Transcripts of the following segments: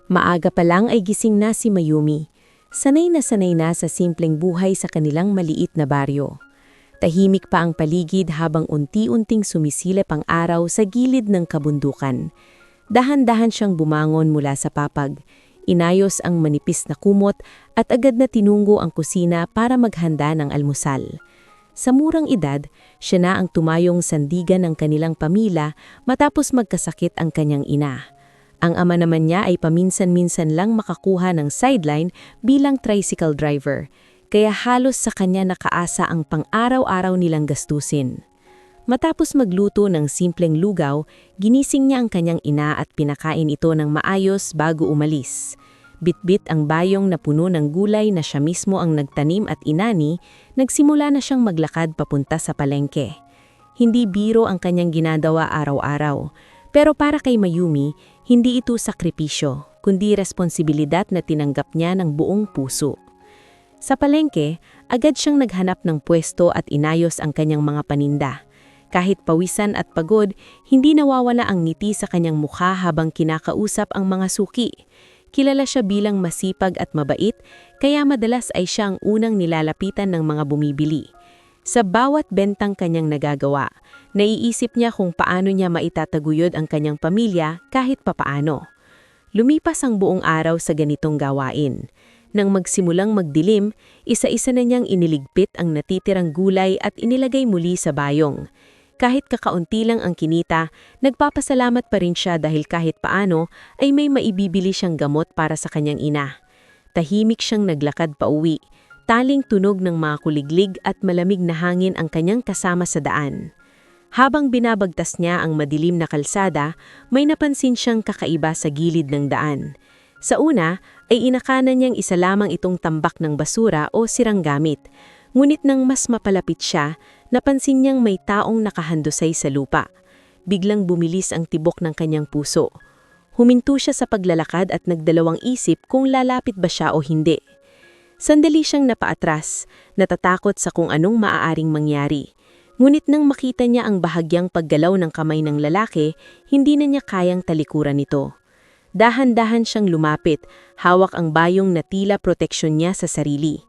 Maaga pa lang ay gising na si Mayumi. Sanay na sa simpleng buhay sa kanilang maliit na baryo. Tahimik pa ang paligid habang unti-unting sumisilip ang araw sa gilid ng kabundukan. Dahan-dahan siyang bumangon mula sa papag. Inayos ang manipis na kumot at agad na tinunggo ang kusina para maghanda ng almusal. Sa murang edad, siya na ang tumayong sandigan ng kanilang pamilya matapos magkasakit ang kanyang ina. Ang ama naman niya ay paminsan-minsan lang makakuha ng sideline bilang tricycle driver, kaya halos sa kanya nakaasa ang pang-araw-araw nilang gastusin. Matapos magluto ng simpleng lugaw, ginising niya ang kanyang ina at pinakain ito ng maayos bago umalis. Bitbit ang bayong na puno ng gulay na siya mismo ang nagtanim at inani, nagsimula na siyang maglakad papunta sa palengke. Hindi biro ang kanyang ginagawa araw-araw, pero para kay Mayumi, hindi ito sakripisyo, kundi responsibilidad na tinanggap niya ng buong puso. Sa palengke, agad siyang naghanap ng pwesto at inayos ang kanyang mga paninda. Kahit pawisan at pagod, hindi nawawala ang ngiti sa kanyang mukha habang kinakausap ang mga suki. Kilala siya bilang masipag at mabait, kaya madalas ay siya ang unang nilalapitan ng mga bumibili. Sa bawat bentang kanyang nagagawa, naiisip niya kung paano niya maitataguyod ang kanyang pamilya kahit papaano. Lumipas ang buong araw sa ganitong gawain. Nang magsimulang magdilim, isa-isa na niyang iniligpit ang natitirang gulay at inilagay muli sa bayong. Kahit kakaunti lang ang kinita, nagpapasalamat pa rin siya dahil kahit paano ay may maibibili siyang gamot para sa kanyang ina. Tahimik siyang naglakad pauwi. Taling tunog ng mga kuliglig at malamig na hangin ang kanyang kasama sa daan. Habang binabagtas niya ang madilim na kalsada, may napansin siyang kakaiba sa gilid ng daan. Sa una, ay inakala niyang isa lamang itong tambak ng basura o sirang gamit. Ngunit nang mas mapalapit siya, napansin niyang may taong nakahandusay sa lupa. Biglang bumilis ang tibok ng kanyang puso. Huminto siya sa paglalakad at nagdalawang isip kung lalapit ba siya o hindi. Sandali siyang napaatras, natatakot sa kung anong maaaring mangyari. Ngunit nang makita niya ang bahagyang paggalaw ng kamay ng lalaki, hindi na niya kayang talikuran ito. Dahan-dahan siyang lumapit, hawak ang bayong na tila proteksyon niya sa sarili.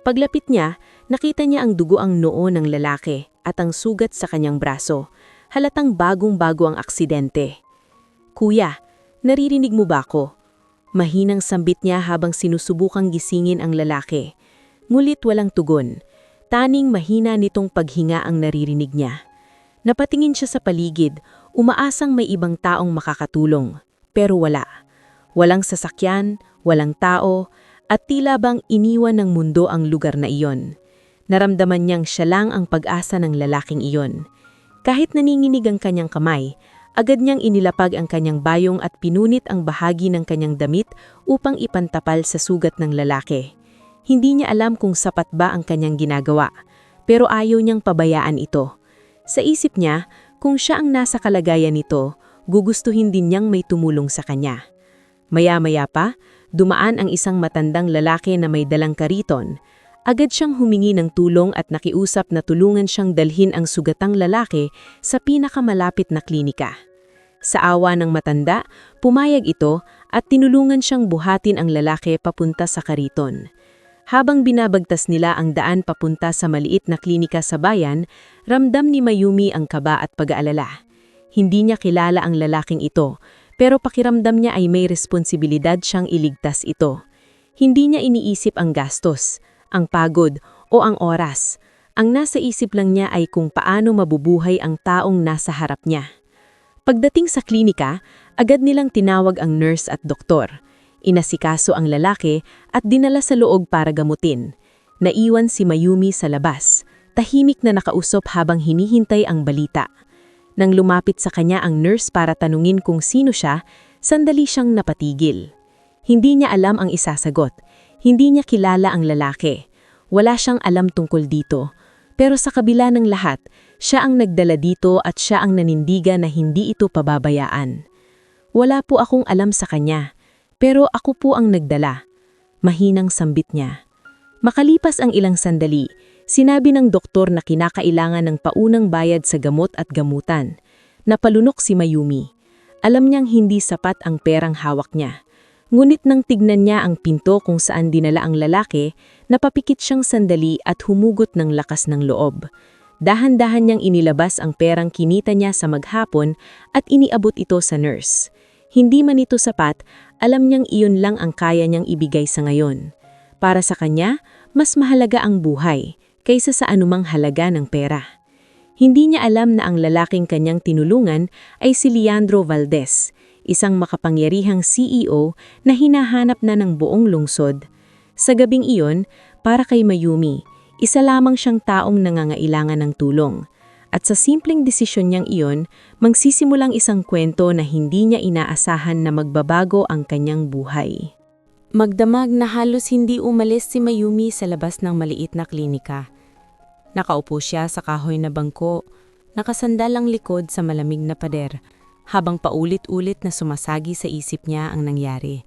Paglapit niya, nakita niya ang dugo ang noo ng lalaki at ang sugat sa kanyang braso. Halatang bagong-bago ang aksidente. "Kuya, naririnig mo ba ako?" Mahinang sambit niya habang sinusubukang gisingin ang lalaki. Ngulit walang tugon. Taning mahina nitong paghinga ang naririnig niya. Napatingin siya sa paligid, umaasang may ibang taong makakatulong. Pero wala. Walang sasakyan, walang tao, at tila bang iniwan ng mundo ang lugar na iyon. Naramdaman niyang siya lang ang pag-asa ng lalaking iyon. Kahit naninginig ang kanyang kamay, agad niyang inilapag ang kanyang bayong at pinunit ang bahagi ng kanyang damit upang ipantapal sa sugat ng lalaki. Hindi niya alam kung sapat ba ang kanyang ginagawa, pero ayaw niyang pabayaan ito. Sa isip niya, kung siya ang nasa kalagayan nito, gugustuhin din niyang may tumulong sa kanya. Maya-maya pa, dumaan ang isang matandang lalaki na may dalang kariton. Agad siyang humingi ng tulong at nakiusap na tulungan siyang dalhin ang sugatang lalaki sa pinakamalapit na klinika. Sa awa ng matanda, pumayag ito at tinulungan siyang buhatin ang lalaki papunta sa kariton. Habang binabagtas nila ang daan papunta sa maliit na klinika sa bayan, ramdam ni Mayumi ang kaba at pag-aalala. Hindi niya kilala ang lalaking ito, pero pakiramdam niya ay may responsibilidad siyang iligtas ito. Hindi niya iniisip ang gastos, ang pagod o ang oras. Ang nasa isip lang niya ay kung paano mabubuhay ang taong nasa harap niya. Pagdating sa klinika, agad nilang tinawag ang nurse at doktor. Inasikaso ang lalaki at dinala sa loob para gamutin. Naiwan si Mayumi sa labas, tahimik na nakausap habang hinihintay ang balita. Nang lumapit sa kanya ang nurse para tanungin kung sino siya, sandali siyang napatigil. Hindi niya alam ang isasagot. Hindi niya kilala ang lalaki. Wala siyang alam tungkol dito. Pero sa kabila ng lahat, siya ang nagdala dito at siya ang nanindigan na hindi ito pababayaan. "Wala po akong alam sa kanya, pero ako po ang nagdala." Mahinang sambit niya. Makalipas ang ilang sandali, sinabi ng doktor na kinakailangan ng paunang bayad sa gamot at gamutan. Napalunok si Mayumi. Alam niyang hindi sapat ang perang hawak niya. Ngunit nang tignan niya ang pinto kung saan dinala ang lalaki, napapikit siyang sandali at humugot ng lakas ng loob. Dahan-dahan niyang inilabas ang perang kinita niya sa maghapon at iniabot ito sa nurse. Hindi man ito sapat, alam niyang iyon lang ang kaya niyang ibigay sa ngayon. Para sa kanya, mas mahalaga ang buhay kaysa sa anumang halaga ng pera. Hindi niya alam na ang lalaking kanyang tinulungan ay si Leandro Valdez, isang makapangyarihang CEO na hinahanap na ng buong lungsod. Sa gabing iyon, para kay Mayumi, isa lamang siyang taong nangangailangan ng tulong. At sa simpleng desisyon niyang iyon, magsisimulang isang kwento na hindi niya inaasahan na magbabago ang kanyang buhay. Magdamag na halos hindi umalis si Mayumi sa labas ng maliit na klinika. Nakaupo siya sa kahoy na bangko, nakasandal ang likod sa malamig na pader, habang paulit-ulit na sumasagi sa isip niya ang nangyari.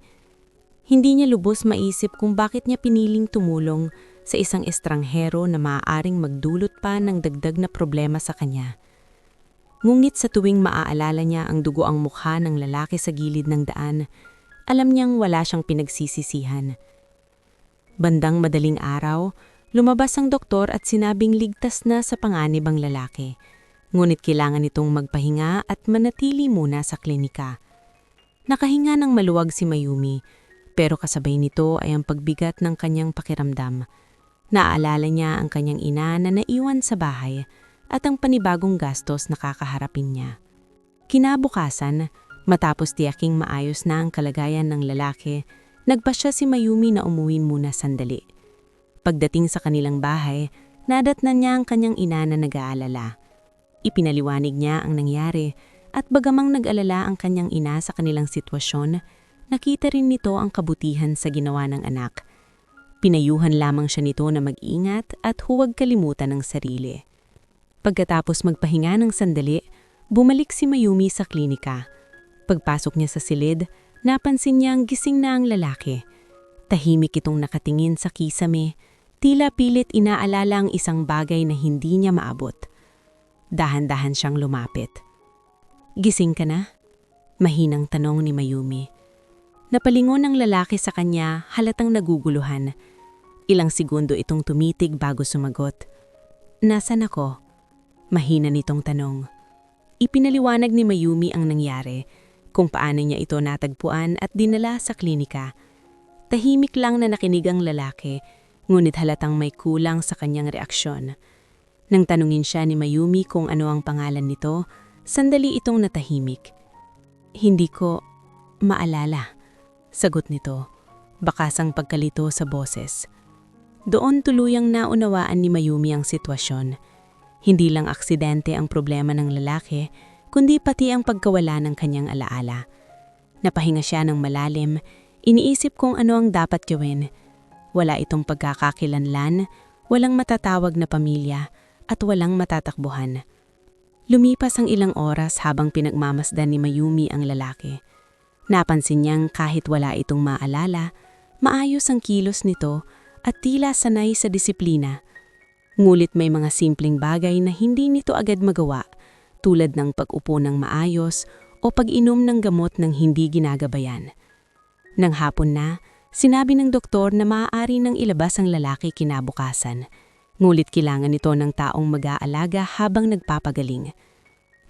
Hindi niya lubos maisip kung bakit niya piniling tumulong sa isang estranghero na maaaring magdulot pa ng dagdag na problema sa kanya. Ngunit sa tuwing maaalala niya ang dugoang mukha ng lalaki sa gilid ng daan, alam niyang wala siyang pinagsisisihan. Bandang madaling araw, lumabas ang doktor at sinabing ligtas na sa panganib ang lalaki. Ngunit kailangan itong magpahinga at manatili muna sa klinika. Nakahinga ng maluwag si Mayumi, pero kasabay nito ay ang pagbigat ng kanyang pakiramdam. Naaalala niya ang kanyang ina na naiwan sa bahay at ang panibagong gastos na kakaharapin niya. Kinabukasan, matapos tiyaking maayos na ang kalagayan ng lalaki, nagpasya si Mayumi na umuwi muna sandali. Pagdating sa kanilang bahay, nadatnan niya ang kanyang ina na nag-aalala. Ipinaliwanag niya ang nangyari at bagamang nag-alala ang kanyang ina sa kanilang sitwasyon, nakita rin nito ang kabutihan sa ginawa ng anak. Pinayuhan lamang siya nito na mag-ingat at huwag kalimutan ang sarili. Pagkatapos magpahinga ng sandali, bumalik si Mayumi sa klinika. Pagpasok niya sa silid, napansin niya ang gising na ang lalaki. Tahimik itong nakatingin sa kisame, tila pilit inaalala ang isang bagay na hindi niya maabot. Dahan-dahan siyang lumapit. "Gising ka na?" Mahinang tanong ni Mayumi. Napalingon ang lalaki sa kanya, halatang naguguluhan. Ilang segundo itong tumitig bago sumagot. "Nasaan ako?" Mahina nitong tanong. Ipinaliwanag ni Mayumi ang nangyari, kung paano niya ito natagpuan at dinala sa klinika. Tahimik lang na nakinig ang lalaki, ngunit halatang may kulang sa kanyang reaksyon. Nang tanungin siya ni Mayumi kung ano ang pangalan nito, sandali itong natahimik. "Hindi ko maalala," sagot nito, bakasang pagkalito sa boses. Doon tuluyang naunawaan ni Mayumi ang sitwasyon. Hindi lang aksidente ang problema ng lalaki, kundi pati ang pagkawala ng kanyang alaala. Napahinga siya ng malalim, iniisip kung ano ang dapat gawin. Wala itong pagkakakilanlan, walang matatawag na pamilya, at walang matatakbuhan. Lumipas ang ilang oras habang pinagmamasdan ni Mayumi ang lalaki. Napansin niyang kahit wala itong maalala, maayos ang kilos nito at tila sanay sa disiplina. Ngulit may mga simpleng bagay na hindi nito agad magawa, tulad ng pag-upo ng maayos o pag-inom ng gamot ng hindi ginagabayan. Nang hapon na, sinabi ng doktor na maaari nang ilabas ang lalaki kinabukasan. Ngulit kailangan nito ng taong mag-aalaga habang nagpapagaling.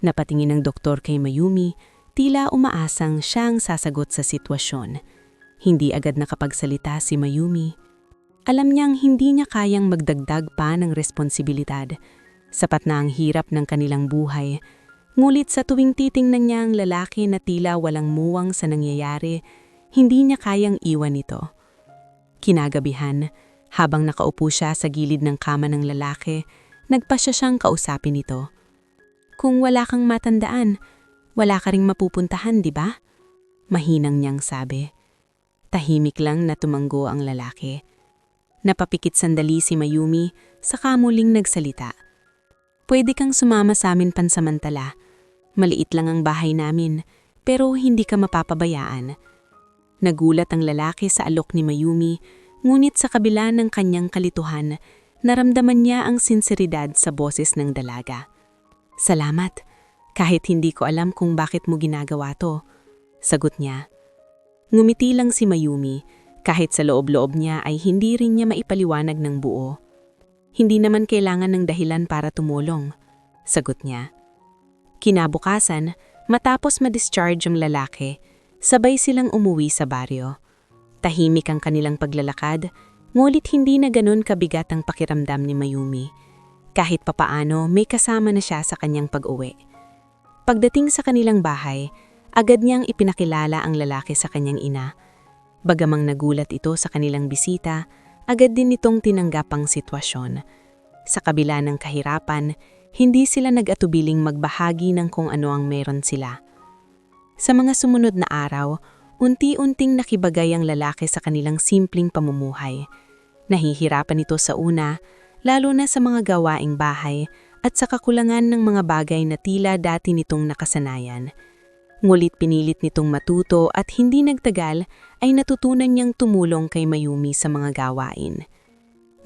Napatingin ng doktor kay Mayumi, tila umaasang siyang sasagot sa sitwasyon. Hindi agad nakapagsalita si Mayumi. Alam niyang hindi niya kayang magdagdag pa ng responsibilidad. Sapat na ang hirap ng kanilang buhay. Ngulit sa tuwing titingnan niya ang lalaki na tila walang muwang sa nangyayari, hindi niya kayang iwan ito. Kinagabihan, habang nakaupo siya sa gilid ng kama ng lalaki, nagpasya siyang kausapin ito. "Kung wala kang matandaan, wala ka ring mapupuntahan, di ba?" Mahinang niyang sabi. Tahimik lang na tumanggo ang lalaki. Napapikit sandali si Mayumi, saka muling nagsalita. "Pwede kang sumama sa amin pansamantala. Maliit lang ang bahay namin, pero hindi ka mapapabayaan." Nagulat ang lalaki sa alok ni Mayumi, ngunit sa kabila ng kanyang kalituhan, naramdaman niya ang sinseridad sa boses ng dalaga. "Salamat, kahit hindi ko alam kung bakit mo ginagawa to," sagot niya. Ngumiti lang si Mayumi, kahit sa loob-loob niya ay hindi rin niya maipaliwanag ng buo. Hindi naman kailangan ng dahilan para tumulong, sagot niya. Kinabukasan, matapos ma-discharge ang lalaki, sabay silang umuwi sa baryo. Tahimik ang kanilang paglalakad, ngulit hindi na ganun kabigat ang pakiramdam ni Mayumi. Kahit papaano, may kasama na siya sa kanyang pag-uwi. Pagdating sa kanilang bahay, agad niyang ipinakilala ang lalaki sa kanyang ina. Bagamang nagulat ito sa kanilang bisita, agad din itong tinanggap ang sitwasyon. Sa kabila ng kahirapan, hindi sila nag-atubiling magbahagi ng kung ano ang meron sila. Sa mga sumunod na araw, unti-unting nakibagay ang lalaki sa kanilang simpleng pamumuhay. Nahihirapan ito sa una, lalo na sa mga gawaing bahay at sa kakulangan ng mga bagay na tila dati nitong nakasanayan. Ngulit pinilit nitong matuto at hindi nagtagal ay natutunan niyang tumulong kay Mayumi sa mga gawain.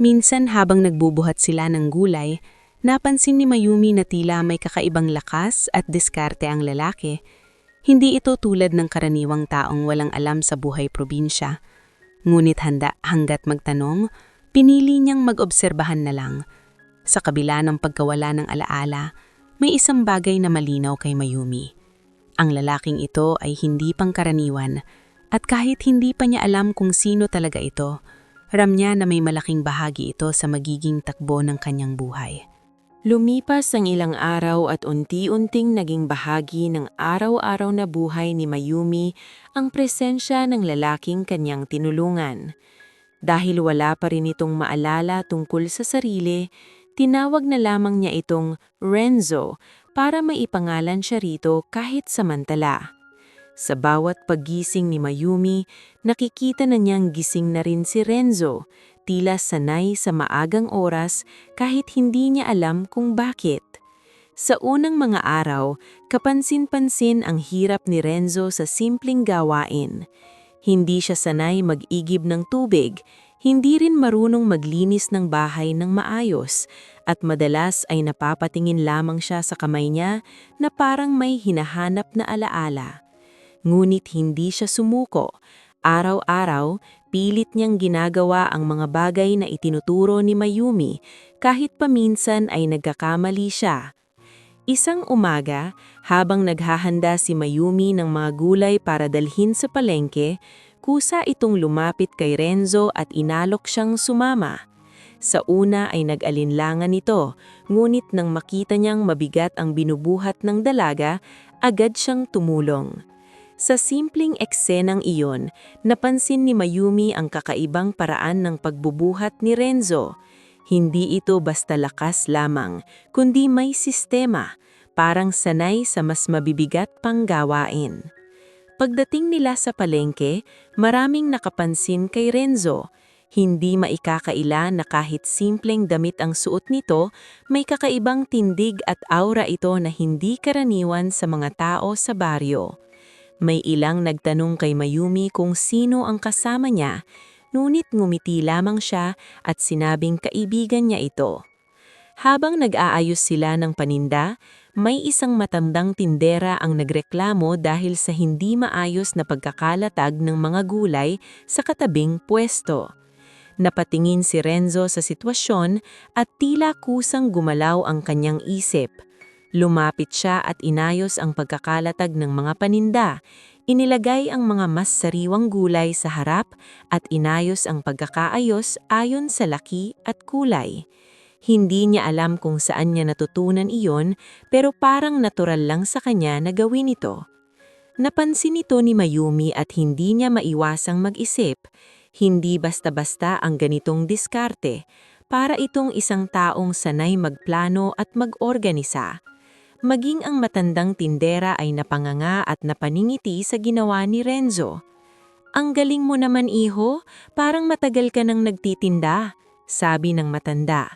Minsan habang nagbubuhat sila ng gulay, napansin ni Mayumi na tila may kakaibang lakas at diskarte ang lalaki. Hindi ito tulad ng karaniwang taong walang alam sa buhay probinsya. Ngunit hanggat magtanong, pinili niyang mag-obserbahan na lang. Sa kabila ng pagkawala ng alaala, may isang bagay na malinaw kay Mayumi. Ang lalaking ito ay hindi pangkaraniwan at kahit hindi pa niya alam kung sino talaga ito, ram niya na may malaking bahagi ito sa magiging takbo ng kanyang buhay. Lumipas ang ilang araw at unti-unting naging bahagi ng araw-araw na buhay ni Mayumi ang presensya ng lalaking kanyang tinulungan. Dahil wala pa rin itong maalala tungkol sa sarili, tinawag na lamang niya itong Renzo para maipangalan siya rito kahit samantala. Sa bawat paggising ni Mayumi, nakikita na niyang gising na rin si Renzo, tila sanay sa maagang oras kahit hindi niya alam kung bakit. Sa unang mga araw, kapansin-pansin ang hirap ni Renzo sa simpleng gawain. Hindi siya sanay mag-igib ng tubig, hindi rin marunong maglinis ng bahay ng maayos, at madalas ay napapatingin lamang siya sa kamay niya na parang may hinahanap na alaala. Ngunit hindi siya sumuko. Araw-araw, pilit niyang ginagawa ang mga bagay na itinuturo ni Mayumi kahit paminsan ay nagkakamali siya. Isang umaga, habang naghahanda si Mayumi ng mga gulay para dalhin sa palengke, kusa itong lumapit kay Renzo at inalok siyang sumama. Sa una ay nag-alinlangan ito, ngunit nang makita niyang mabigat ang binubuhat ng dalaga, agad siyang tumulong. Sa simpleng eksenang iyon, napansin ni Mayumi ang kakaibang paraan ng pagbubuhat ni Renzo. Hindi ito basta lakas lamang, kundi may sistema, parang sanay sa mas mabibigat pang gawain. Pagdating nila sa palengke, maraming nakapansin kay Renzo. Hindi maikakaila na kahit simpleng damit ang suot nito, may kakaibang tindig at aura ito na hindi karaniwan sa mga tao sa baryo. May ilang nagtanong kay Mayumi kung sino ang kasama niya, ngunit ngumiti lamang siya at sinabing kaibigan niya ito. Habang nag-aayos sila ng paninda, may isang matandang tindera ang nagreklamo dahil sa hindi maayos na pagkakalatag ng mga gulay sa katabing pwesto. Napatingin si Renzo sa sitwasyon at tila kusang gumalaw ang kanyang isip. Lumapit siya at inayos ang pagkakalatag ng mga paninda. Inilagay ang mga mas sariwang gulay sa harap at inayos ang pagkakaayos ayon sa laki at kulay. Hindi niya alam kung saan niya natutunan iyon, pero parang natural lang sa kanya na gawin ito. Napansin ito ni Mayumi at hindi niya maiwasang mag-isip. Hindi basta-basta ang ganitong diskarte, para itong isang taong sanay magplano at mag-organisa. Maging ang matandang tindera ay napanganga at napaningiti sa ginawa ni Renzo. "Ang galing mo naman, iho, parang matagal ka nang nagtitinda," sabi ng matanda.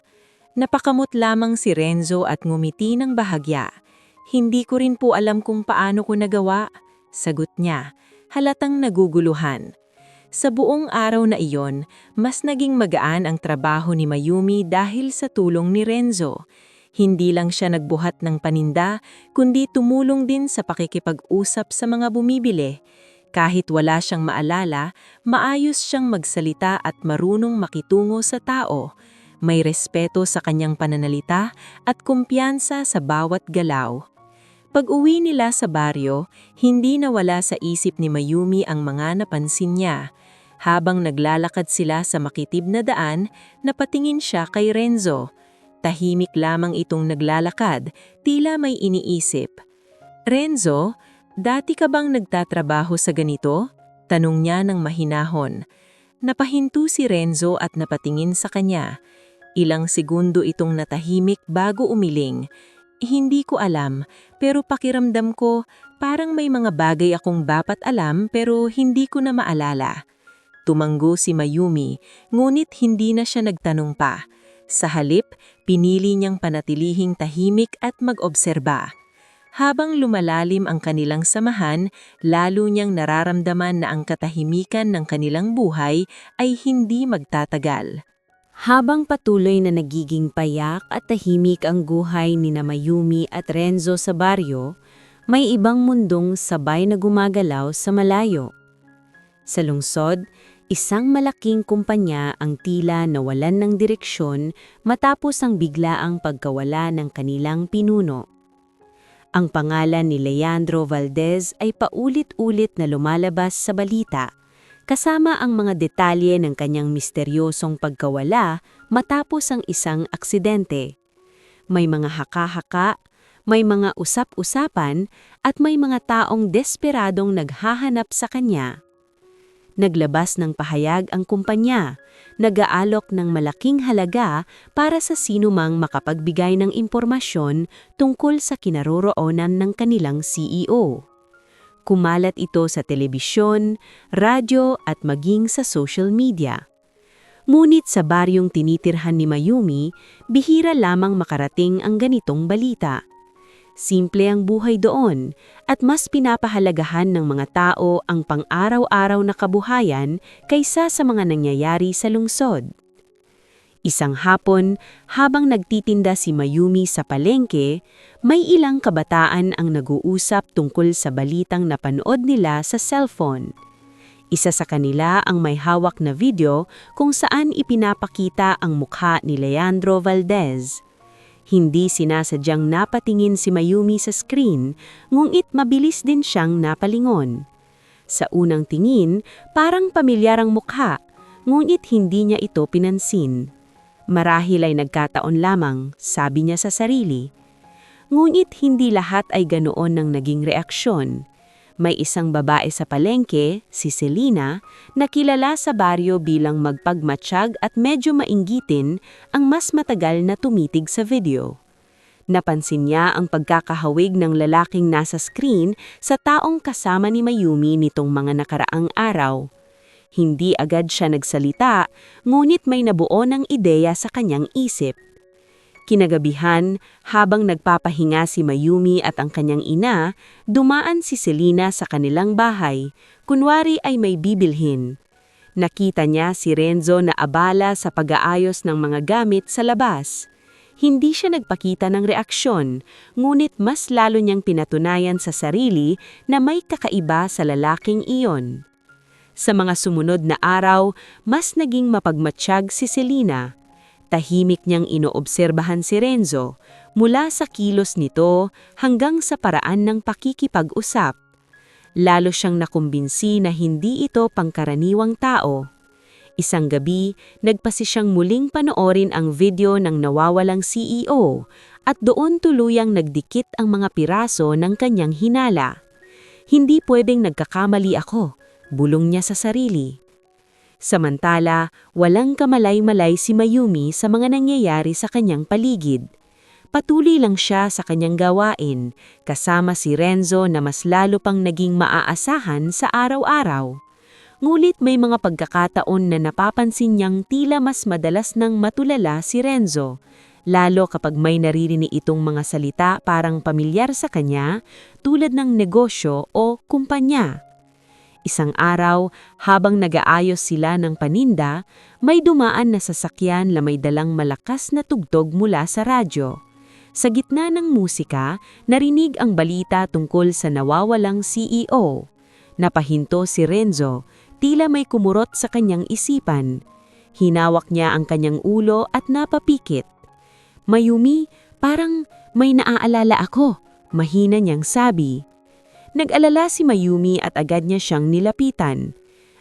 Napakamot lamang si Renzo at ngumiti ng bahagya. "Hindi ko rin po alam kung paano ko nagawa," sagot niya, halatang naguguluhan. Sa buong araw na iyon, mas naging magaan ang trabaho ni Mayumi dahil sa tulong ni Renzo. Hindi lang siya nagbuhat ng paninda, kundi tumulong din sa pakikipag-usap sa mga bumibili. Kahit wala siyang maalala, maayos siyang magsalita at marunong makitungo sa tao. May respeto sa kanyang pananalita at kumpiyansa sa bawat galaw. Pag-uwi nila sa baryo, hindi nawala sa isip ni Mayumi ang mga napansin niya. Habang naglalakad sila sa makitid na daan, napatingin siya kay Renzo. Tahimik lamang itong naglalakad, tila may iniisip. "Renzo, dati ka bang nagtatrabaho sa ganito?" Tanong niya ng mahinahon. Napahinto si Renzo at napatingin sa kanya. Ilang segundo itong natahimik bago umiling. "Hindi ko alam, pero pakiramdam ko parang may mga bagay akong dapat alam pero hindi ko na maalala." Tumanggo si Mayumi, ngunit hindi na siya nagtanong pa. Sa halip, pinili niyang panatilihing tahimik at mag-obserba. Habang lumalalim ang kanilang samahan, lalo niyang nararamdaman na ang katahimikan ng kanilang buhay ay hindi magtatagal. Habang patuloy na nagiging payak at tahimik ang buhay ni Mayumi at Renzo sa baryo, may ibang mundong sabay na gumagalaw sa malayo. Sa lungsod, isang malaking kumpanya ang tila nawalan ng direksyon matapos ang biglaang pagkawala ng kanilang pinuno. Ang pangalan ni Leandro Valdez ay paulit-ulit na lumalabas sa balita, kasama ang mga detalye ng kanyang misteryosong pagkawala matapos ang isang aksidente. May mga haka-haka, may mga usap-usapan, at may mga taong desperadong naghahanap sa kanya. Naglabas ng pahayag ang kumpanya, nag-aalok ng malaking halaga para sa sinumang makapagbigay ng impormasyon tungkol sa kinaroroonan ng kanilang CEO. Kumalat ito sa telebisyon, radyo at maging sa social media. Ngunit sa baryong tinitirhan ni Mayumi, bihira lamang makarating ang ganitong balita. Simple ang buhay doon at mas pinapahalagahan ng mga tao ang pang-araw-araw na kabuhayan kaysa sa mga nangyayari sa lungsod. Isang hapon, habang nagtitinda si Mayumi sa palengke, may ilang kabataan ang nag-uusap tungkol sa balitang napanood nila sa cellphone. Isa sa kanila ang may hawak na video kung saan ipinapakita ang mukha ni Leandro Valdez. Hindi sinasadyang napatingin si Mayumi sa screen, ngunit mabilis din siyang napalingon. Sa unang tingin, parang pamilyar ang mukha, ngunit hindi niya ito pinansin. Marahil ay nagkataon lamang, sabi niya sa sarili. Ngunit hindi lahat ay ganoon ang naging reaksyon. May isang babae sa palengke, si Selena, na kilala sa baryo bilang magpagmatsyag at medyo mainggitin ang mas matagal na tumitig sa video. Napansin niya ang pagkakahawig ng lalaking nasa screen sa taong kasama ni Mayumi nitong mga nakaraang araw. Hindi agad siya nagsalita, ngunit may nabuo ng ideya sa kanyang isip. Kinagabihan, habang nagpapahinga si Mayumi at ang kanyang ina, dumaan si Selena sa kanilang bahay, kunwari ay may bibilhin. Nakita niya si Renzo na abala sa pag-aayos ng mga gamit sa labas. Hindi siya nagpakita ng reaksyon, ngunit mas lalo niyang pinatunayan sa sarili na may kakaiba sa lalaking iyon. Sa mga sumunod na araw, mas naging mapagmatsyag si Selena. Tahimik niyang inoobserbahan si Renzo, mula sa kilos nito hanggang sa paraan ng pakikipag-usap. Lalo siyang nakumbinsi na hindi ito pangkaraniwang tao. Isang gabi, nagpasi siyang muling panoorin ang video ng nawawalang CEO at doon tuluyang nagdikit ang mga piraso ng kanyang hinala. "Hindi pwedeng nagkakamali ako," bulong niya sa sarili. Samantala, walang kamalay-malay si Mayumi sa mga nangyayari sa kanyang paligid. Patuloy lang siya sa kanyang gawain, kasama si Renzo na mas lalo pang naging maaasahan sa araw-araw. Ngunit may mga pagkakataon na napapansin niyang tila mas madalas nang matulala si Renzo, lalo kapag may naririnig itong mga salita parang pamilyar sa kanya, tulad ng negosyo o kumpanya. Isang araw, habang nag-aayos sila ng paninda, may dumaan na sasakyan na may dalang malakas na tugtog mula sa radyo. Sa gitna ng musika, narinig ang balita tungkol sa nawawalang CEO. Napahinto si Renzo, tila may kumurot sa kanyang isipan. Hinawak niya ang kanyang ulo at napapikit. "Mayumi, parang may naaalala ako," mahina niyang sabi. Nag-alala si Mayumi at agad niya siyang nilapitan.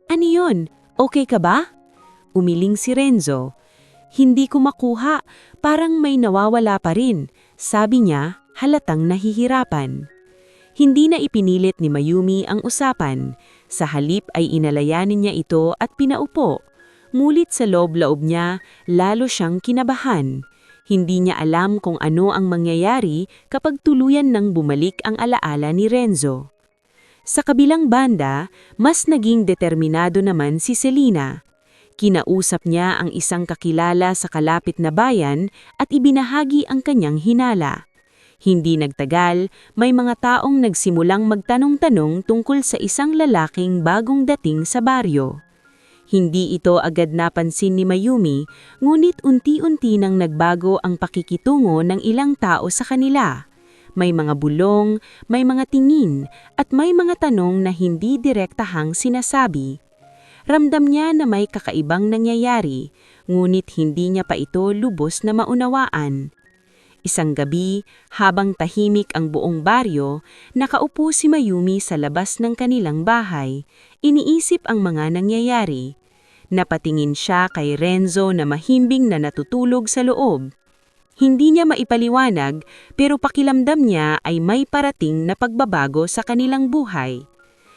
"Ano yun? Okay ka ba?" Umiling si Renzo. "Hindi ko makuha, parang may nawawala pa rin," sabi niya, halatang nahihirapan. Hindi na ipinilit ni Mayumi ang usapan. Sa halip ay inalayanin niya ito at pinaupo. Ngunit sa loob-loob niya, lalo siyang kinabahan. Hindi niya alam kung ano ang mangyayari kapag tuluyan nang bumalik ang alaala ni Renzo. Sa kabilang banda, mas naging determinado naman si Selena. Kinausap niya ang isang kakilala sa kalapit na bayan at ibinahagi ang kanyang hinala. Hindi nagtagal, may mga taong nagsimulang magtanong-tanong tungkol sa isang lalaking bagong dating sa baryo. Hindi ito agad napansin ni Mayumi, ngunit unti-unti nang nagbago ang pakikitungo ng ilang tao sa kanila. May mga bulong, may mga tingin, at may mga tanong na hindi direktahang sinasabi. Ramdam niya na may kakaibang nangyayari, ngunit hindi niya pa ito lubos na maunawaan. Isang gabi, habang tahimik ang buong baryo, nakaupo si Mayumi sa labas ng kanilang bahay. Iniisip ang mga nangyayari. Napatingin siya kay Renzo na mahimbing na natutulog sa loob. Hindi niya maipaliwanag, pero pakiramdam niya ay may parating na pagbabago sa kanilang buhay.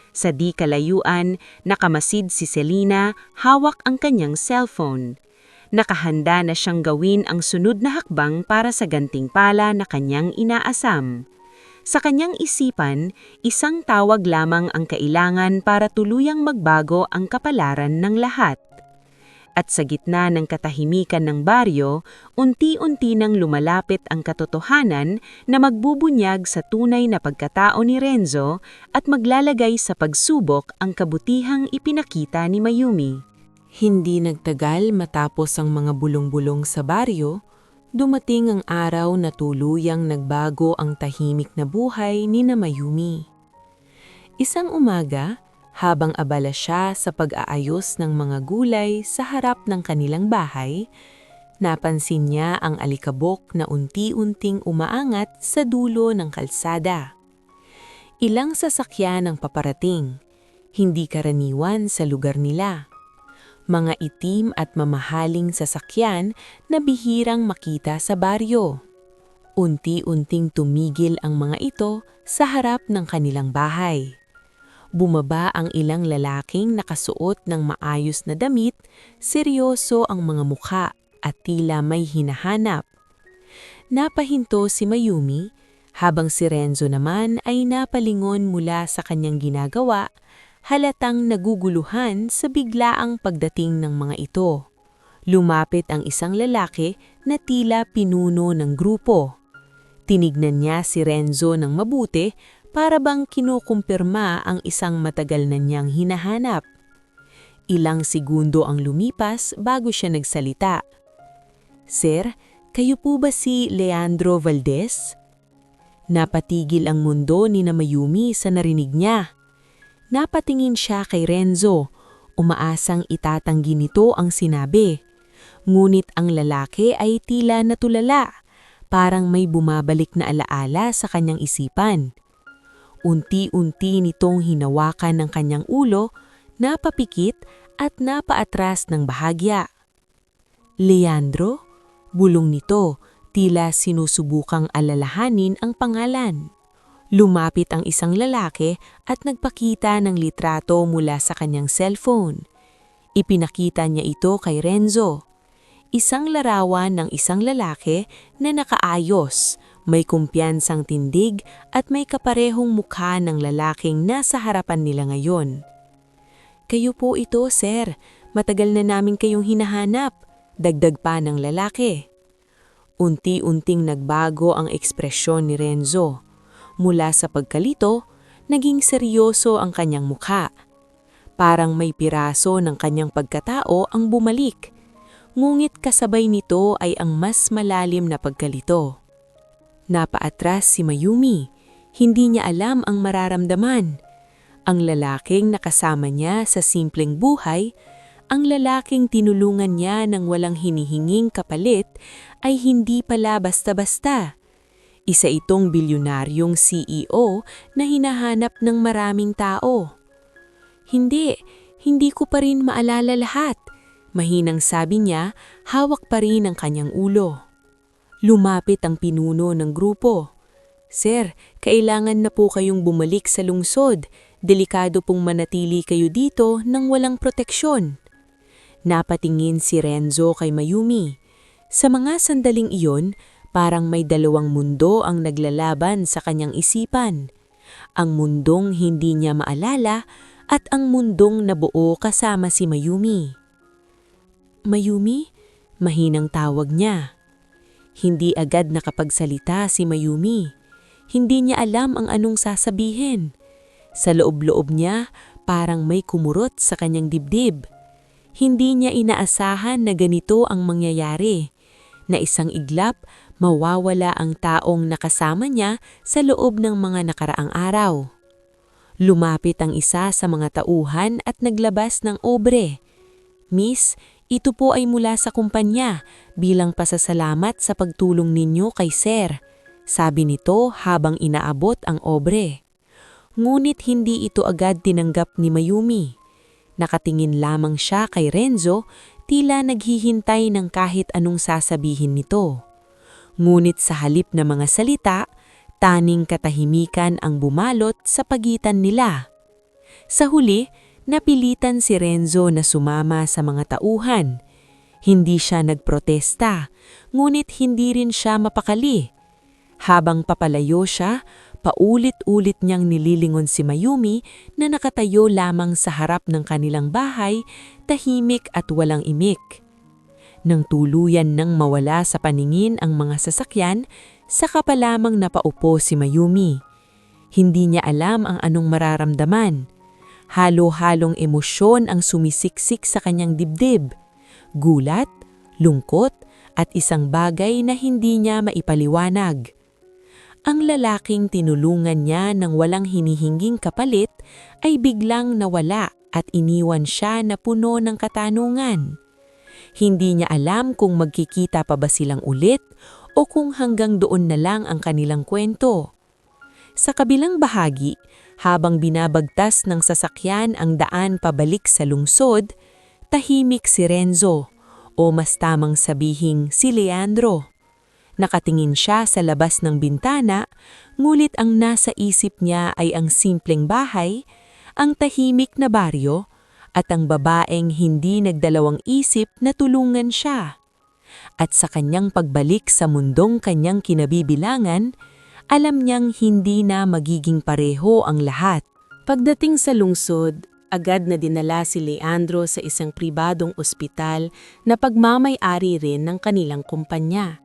Sa di kalayuan, nakamasid si Selena, hawak ang kanyang cellphone. Nakahanda na siyang gawin ang sunod na hakbang para sa gantimpala na kanyang inaasam. Sa kanyang isipan, isang tawag lamang ang kailangan para tuluyang magbago ang kapalaran ng lahat. At sa gitna ng katahimikan ng baryo, unti-unti nang lumalapit ang katotohanan na magbubunyag sa tunay na pagkatao ni Renzo at maglalagay sa pagsubok ang kabutihang ipinakita ni Mayumi. Hindi nagtagal matapos ang mga bulong-bulong sa baryo, dumating ang araw na tuluyang nagbago ang tahimik na buhay ni Mayumi. Isang umaga, habang abala siya sa pag-aayos ng mga gulay sa harap ng kanilang bahay, napansin niya ang alikabok na unti-unting umaangat sa dulo ng kalsada. Ilang sasakyan ang paparating, hindi karaniwan sa lugar nila. Mga itim at mamahaling sasakyan na bihirang makita sa baryo. Unti-unting tumigil ang mga ito sa harap ng kanilang bahay. Bumaba ang ilang lalaking nakasuot ng maayos na damit, seryoso ang mga mukha at tila may hinahanap. Napahinto si Mayumi, habang si Renzo naman ay napalingon mula sa kanyang ginagawa, halatang naguguluhan sa biglaang pagdating ng mga ito. Lumapit ang isang lalaki na tila pinuno ng grupo. Tinignan niya si Renzo ng mabuti para bang kinukumpirma ang isang matagal na niyang hinahanap. Ilang segundo ang lumipas bago siya nagsalita. "Sir, kayo po ba si Leandro Valdez?" Napatigil ang mundo ni Mayumi sa narinig niya. Napatingin siya kay Renzo, umaasang itatanggi nito ang sinabi. Ngunit ang lalaki ay tila natulala, parang may bumabalik na alaala sa kanyang isipan. Unti-unti nitong hinawakan ng kanyang ulo, napapikit at napaatras ng bahagya. "Leandro?" Bulong nito, tila sinusubukang alalahanin ang pangalan. Lumapit ang isang lalaki at nagpakita ng litrato mula sa kanyang cellphone. Ipinakita niya ito kay Renzo. Isang larawan ng isang lalaki na nakaayos, may kumpiyansang tindig at may kaparehong mukha ng lalaking nasa harapan nila ngayon. "Kayo po ito, sir. Matagal na namin kayong hinahanap," dagdag pa ng lalaki. Unti-unting nagbago ang ekspresyon ni Renzo. Mula sa pagkalito, naging seryoso ang kanyang mukha. Parang may piraso ng kanyang pagkatao ang bumalik. Ngunit kasabay nito ay ang mas malalim na pagkalito. Napaatras si Mayumi. Hindi niya alam ang mararamdaman. Ang lalaking nakasama niya sa simpleng buhay, ang lalaking tinulungan niya ng walang hinihinging kapalit ay hindi pala basta-basta. Isa itong bilyonaryong CEO na hinahanap ng maraming tao. Hindi ko pa rin maalala lahat. Mahinang sabi niya, hawak pa rin ang kanyang ulo. Lumapit ang pinuno ng grupo. Sir, kailangan na po kayong bumalik sa lungsod. Delikado pong manatili kayo dito nang walang proteksyon. Napatingin si Renzo kay Mayumi. Sa mga sandaling iyon, parang may dalawang mundo ang naglalaban sa kanyang isipan. Ang mundong hindi niya maalala at ang mundong nabuo kasama si Mayumi. Mayumi? Mahinang tawag niya. Hindi agad nakapagsalita si Mayumi. Hindi niya alam ang anong sasabihin. Sa loob-loob niya, parang may kumurot sa kanyang dibdib. Hindi niya inaasahan na ganito ang mangyayari, na isang iglap mawawala ang taong nakasama niya sa loob ng mga nakaraang araw. Lumapit ang isa sa mga tauhan at naglabas ng obre. Miss, ito po ay mula sa kumpanya bilang pasasalamat sa pagtulong ninyo kay Sir, sabi nito habang inaabot ang obre. Ngunit hindi ito agad tinanggap ni Mayumi. Nakatingin lamang siya kay Renzo, tila naghihintay ng kahit anong sasabihin nito. Ngunit sa halip na mga salita, taning katahimikan ang bumalot sa pagitan nila. Sa huli, napilitan si Renzo na sumama sa mga tauhan. Hindi siya nagprotesta, ngunit hindi rin siya mapakali. Habang papalayo siya, paulit-ulit niyang nililingon si Mayumi na nakatayo lamang sa harap ng kanilang bahay, tahimik at walang imik. Nang tuluyan nang mawala sa paningin ang mga sasakyan, saka pa lamang napaupo si Mayumi. Hindi niya alam ang anong mararamdaman. Halo-halong emosyon ang sumisiksik sa kanyang dibdib. Gulat, lungkot, at isang bagay na hindi niya maipaliwanag. Ang lalaking tinulungan niya ng walang hinihingging kapalit ay biglang nawala at iniwan siya na puno ng katanungan. Hindi niya alam kung magkikita pa ba silang ulit o kung hanggang doon na lang ang kanilang kwento. Sa kabilang bahagi, habang binabagtas ng sasakyan ang daan pabalik sa lungsod, tahimik si Renzo o mas tamang sabihing si Leandro. Nakatingin siya sa labas ng bintana, ngulit ang nasa isip niya ay ang simpleng bahay, ang tahimik na baryo, at ang babaeng hindi nagdalawang isip na tulungan siya. At sa kanyang pagbalik sa mundong kanyang kinabibilangan, alam niyang hindi na magiging pareho ang lahat. Pagdating sa lungsod, agad na dinala si Leandro sa isang pribadong ospital na pagmamay-ari rin ng kanilang kumpanya.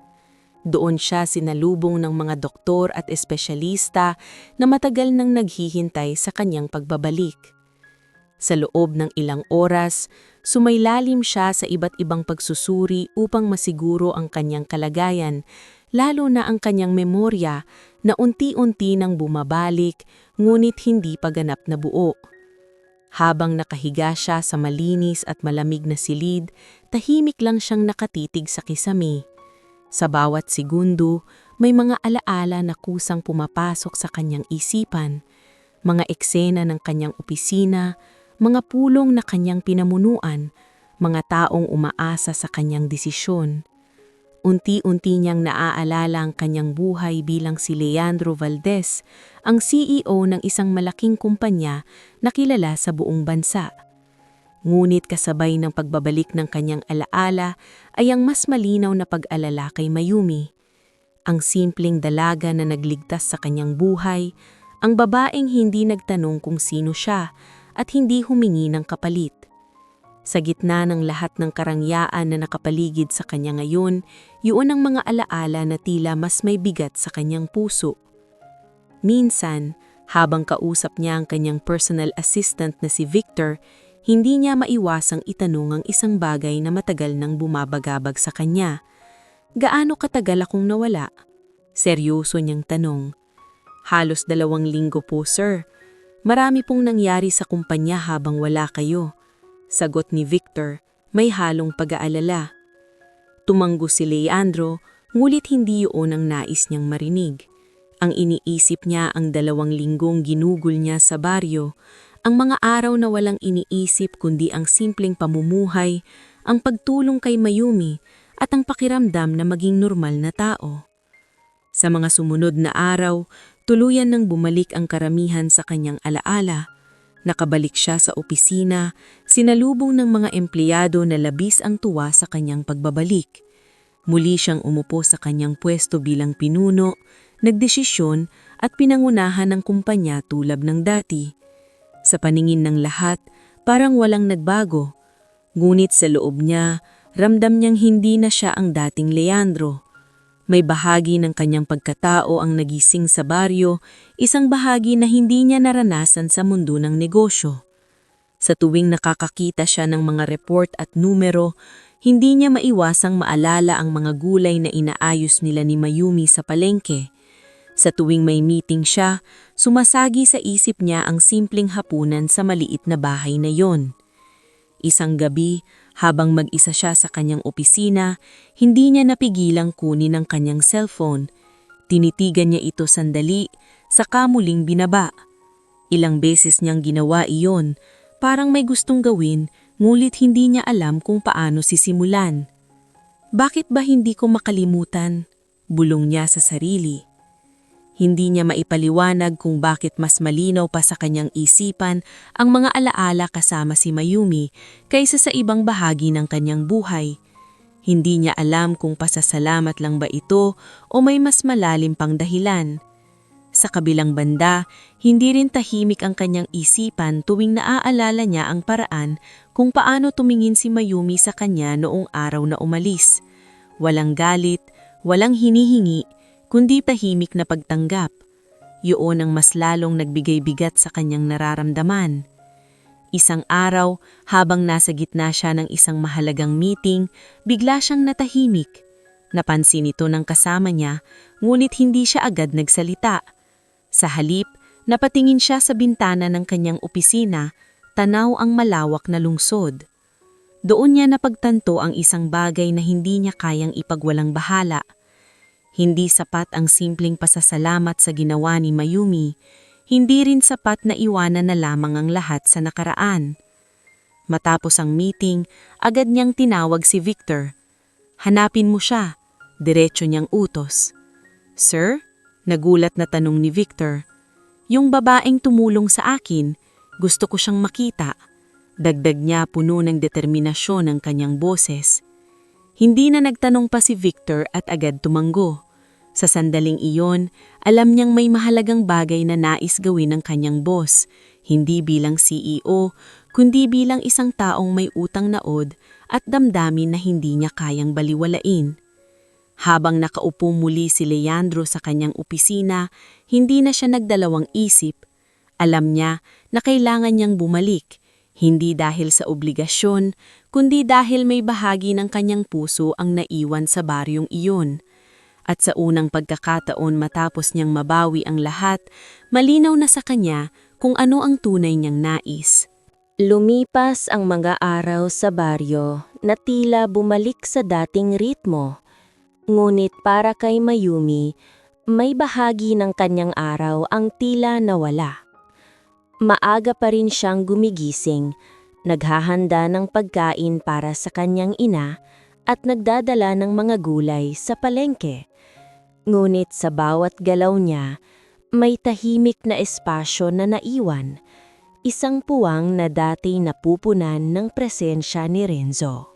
Doon siya sinalubong ng mga doktor at espesyalista na matagal nang naghihintay sa kanyang pagbabalik. Sa loob ng ilang oras, sumailalim siya sa iba't ibang pagsusuri upang masiguro ang kanyang kalagayan, lalo na ang kanyang memorya na unti-unti nang bumabalik ngunit hindi pa ganap na buo. Habang nakahiga siya sa malinis at malamig na silid, tahimik lang siyang nakatitig sa kisame. Sa bawat segundo, may mga alaala na kusang pumapasok sa kanyang isipan, mga eksena ng kanyang opisina, mga pulong na kanyang pinamunuan, mga taong umaasa sa kanyang desisyon. Unti-unti niyang naaalala ang kanyang buhay bilang si Leandro Valdez, ang CEO ng isang malaking kumpanya na kilala sa buong bansa. Ngunit kasabay ng pagbabalik ng kanyang alaala ay ang mas malinaw na pag-alala kay Mayumi. Ang simpleng dalaga na nagligtas sa kanyang buhay, ang babaeng hindi nagtanong kung sino siya at hindi humingi ng kapalit. Sa gitna ng lahat ng karangyaan na nakapaligid sa kanya ngayon, yun ang mga alaala na tila mas may bigat sa kanyang puso. Minsan, habang kausap niya ang kanyang personal assistant na si Victor, hindi niya maiwasang itanong ang isang bagay na matagal nang bumabagabag sa kanya. Gaano katagal akong nawala? Seryoso niyang tanong. Halos 2 linggo po, sir. Marami pong nangyari sa kumpanya habang wala kayo. Sagot ni Victor, may halong pag-aalala. Tumanggo si Leandro, ngulit hindi yun ang nais niyang marinig. Ang iniisip niya ang 2 linggong ginugol niya sa baryo, ang mga araw na walang iniisip kundi ang simpleng pamumuhay, ang pagtulong kay Mayumi at ang pakiramdam na maging normal na tao. Sa mga sumunod na araw, tuluyan nang bumalik ang karamihan sa kanyang alaala. Nakabalik siya sa opisina, sinalubong ng mga empleyado na labis ang tuwa sa kanyang pagbabalik. Muli siyang umupo sa kanyang pwesto bilang pinuno, nagdesisyon at pinangunahan ng kumpanya tulad ng dati. Sa paningin ng lahat, parang walang nagbago. Ngunit sa loob niya, ramdam niyang hindi na siya ang dating Leandro. May bahagi ng kanyang pagkatao ang nagising sa baryo, isang bahagi na hindi niya naranasan sa mundo ng negosyo. Sa tuwing nakakakita siya ng mga report at numero, hindi niya maiwasang maalala ang mga gulay na inaayos nila ni Mayumi sa palengke. Sa tuwing may meeting siya, sumasagi sa isip niya ang simpleng hapunan sa maliit na bahay na yon. Isang gabi, habang mag-isa siya sa kanyang opisina, hindi niya napigilang kunin ang kanyang cellphone. Tinitigan niya ito sandali, saka muling binaba. Ilang beses niyang ginawa iyon, parang may gustong gawin, ngulit hindi niya alam kung paano sisimulan. Bakit ba hindi ko makalimutan? Bulong niya sa sarili. Hindi niya maipaliwanag kung bakit mas malinaw pa sa kanyang isipan ang mga alaala kasama si Mayumi kaysa sa ibang bahagi ng kanyang buhay. Hindi niya alam kung pasasalamat lang ba ito o may mas malalim pang dahilan. Sa kabilang banda, hindi rin tahimik ang kanyang isipan tuwing naaalala niya ang paraan kung paano tumingin si Mayumi sa kanya noong araw na umalis. Walang galit, walang hinihingi, kundi tahimik na pagtanggap. Yun ang mas lalong nagbigay bigat sa kanyang nararamdaman. Isang araw, habang nasa gitna siya ng isang mahalagang meeting, bigla siyang natahimik. Napansin ito ng kasama niya, ngunit hindi siya agad nagsalita. Sa halip, napatingin siya sa bintana ng kanyang opisina, tanaw ang malawak na lungsod. Doon niya napagtanto ang isang bagay na hindi niya kayang ipagwalang bahala. Hindi sapat ang simpleng pasasalamat sa ginawa ni Mayumi, hindi rin sapat na iwanan na lamang ang lahat sa nakaraan. Matapos ang meeting, agad niyang tinawag si Victor. Hanapin mo siya, diretso niyang utos. Sir? Nagulat na tanong ni Victor. Yung babaeng tumulong sa akin, gusto ko siyang makita. Dagdag niya puno ng determinasyon ang kanyang boses. Hindi na nagtanong pa si Victor at agad tumanggo. Sa sandaling iyon, alam niyang may mahalagang bagay na nais gawin ng kanyang boss, hindi bilang CEO, kundi bilang isang taong may utang na od at damdamin na hindi niya kayang baliwalain. Habang nakaupo muli si Leandro sa kanyang opisina, hindi na siya nagdalawang isip. Alam niya na kailangan niyang bumalik, hindi dahil sa obligasyon, kundi dahil may bahagi ng kanyang puso ang naiwan sa baryong iyon. At sa unang pagkakataon matapos niyang mabawi ang lahat, malinaw na sa kanya kung ano ang tunay niyang nais. Lumipas ang mga araw sa baryo na tila bumalik sa dating ritmo. Ngunit para kay Mayumi, may bahagi ng kanyang araw ang tila nawala. Maaga pa rin siyang gumigising, naghahanda ng pagkain para sa kanyang ina at nagdadala ng mga gulay sa palengke. Ngunit sa bawat galaw niya, may tahimik na espasyo na naiwan, isang puwang na dati napupunan ng presensya ni Renzo.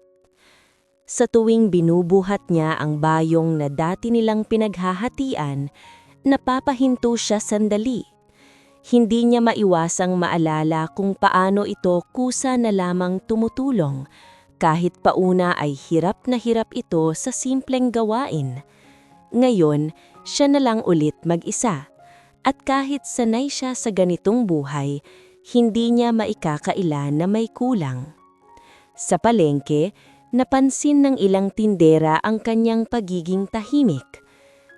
Sa tuwing binubuhat niya ang bayong na dati nilang pinaghahatian, napapahinto siya sandali. Hindi niya maiwasang maalala kung paano ito kusa na lamang tumutulong, kahit pauna ay hirap na hirap ito sa simpleng gawain. Ngayon, siya na lang ulit mag-isa. At kahit sanay siya sa ganitong buhay, hindi niya maikakaila na may kulang. Sa palengke, napansin ng ilang tindera ang kanyang pagiging tahimik.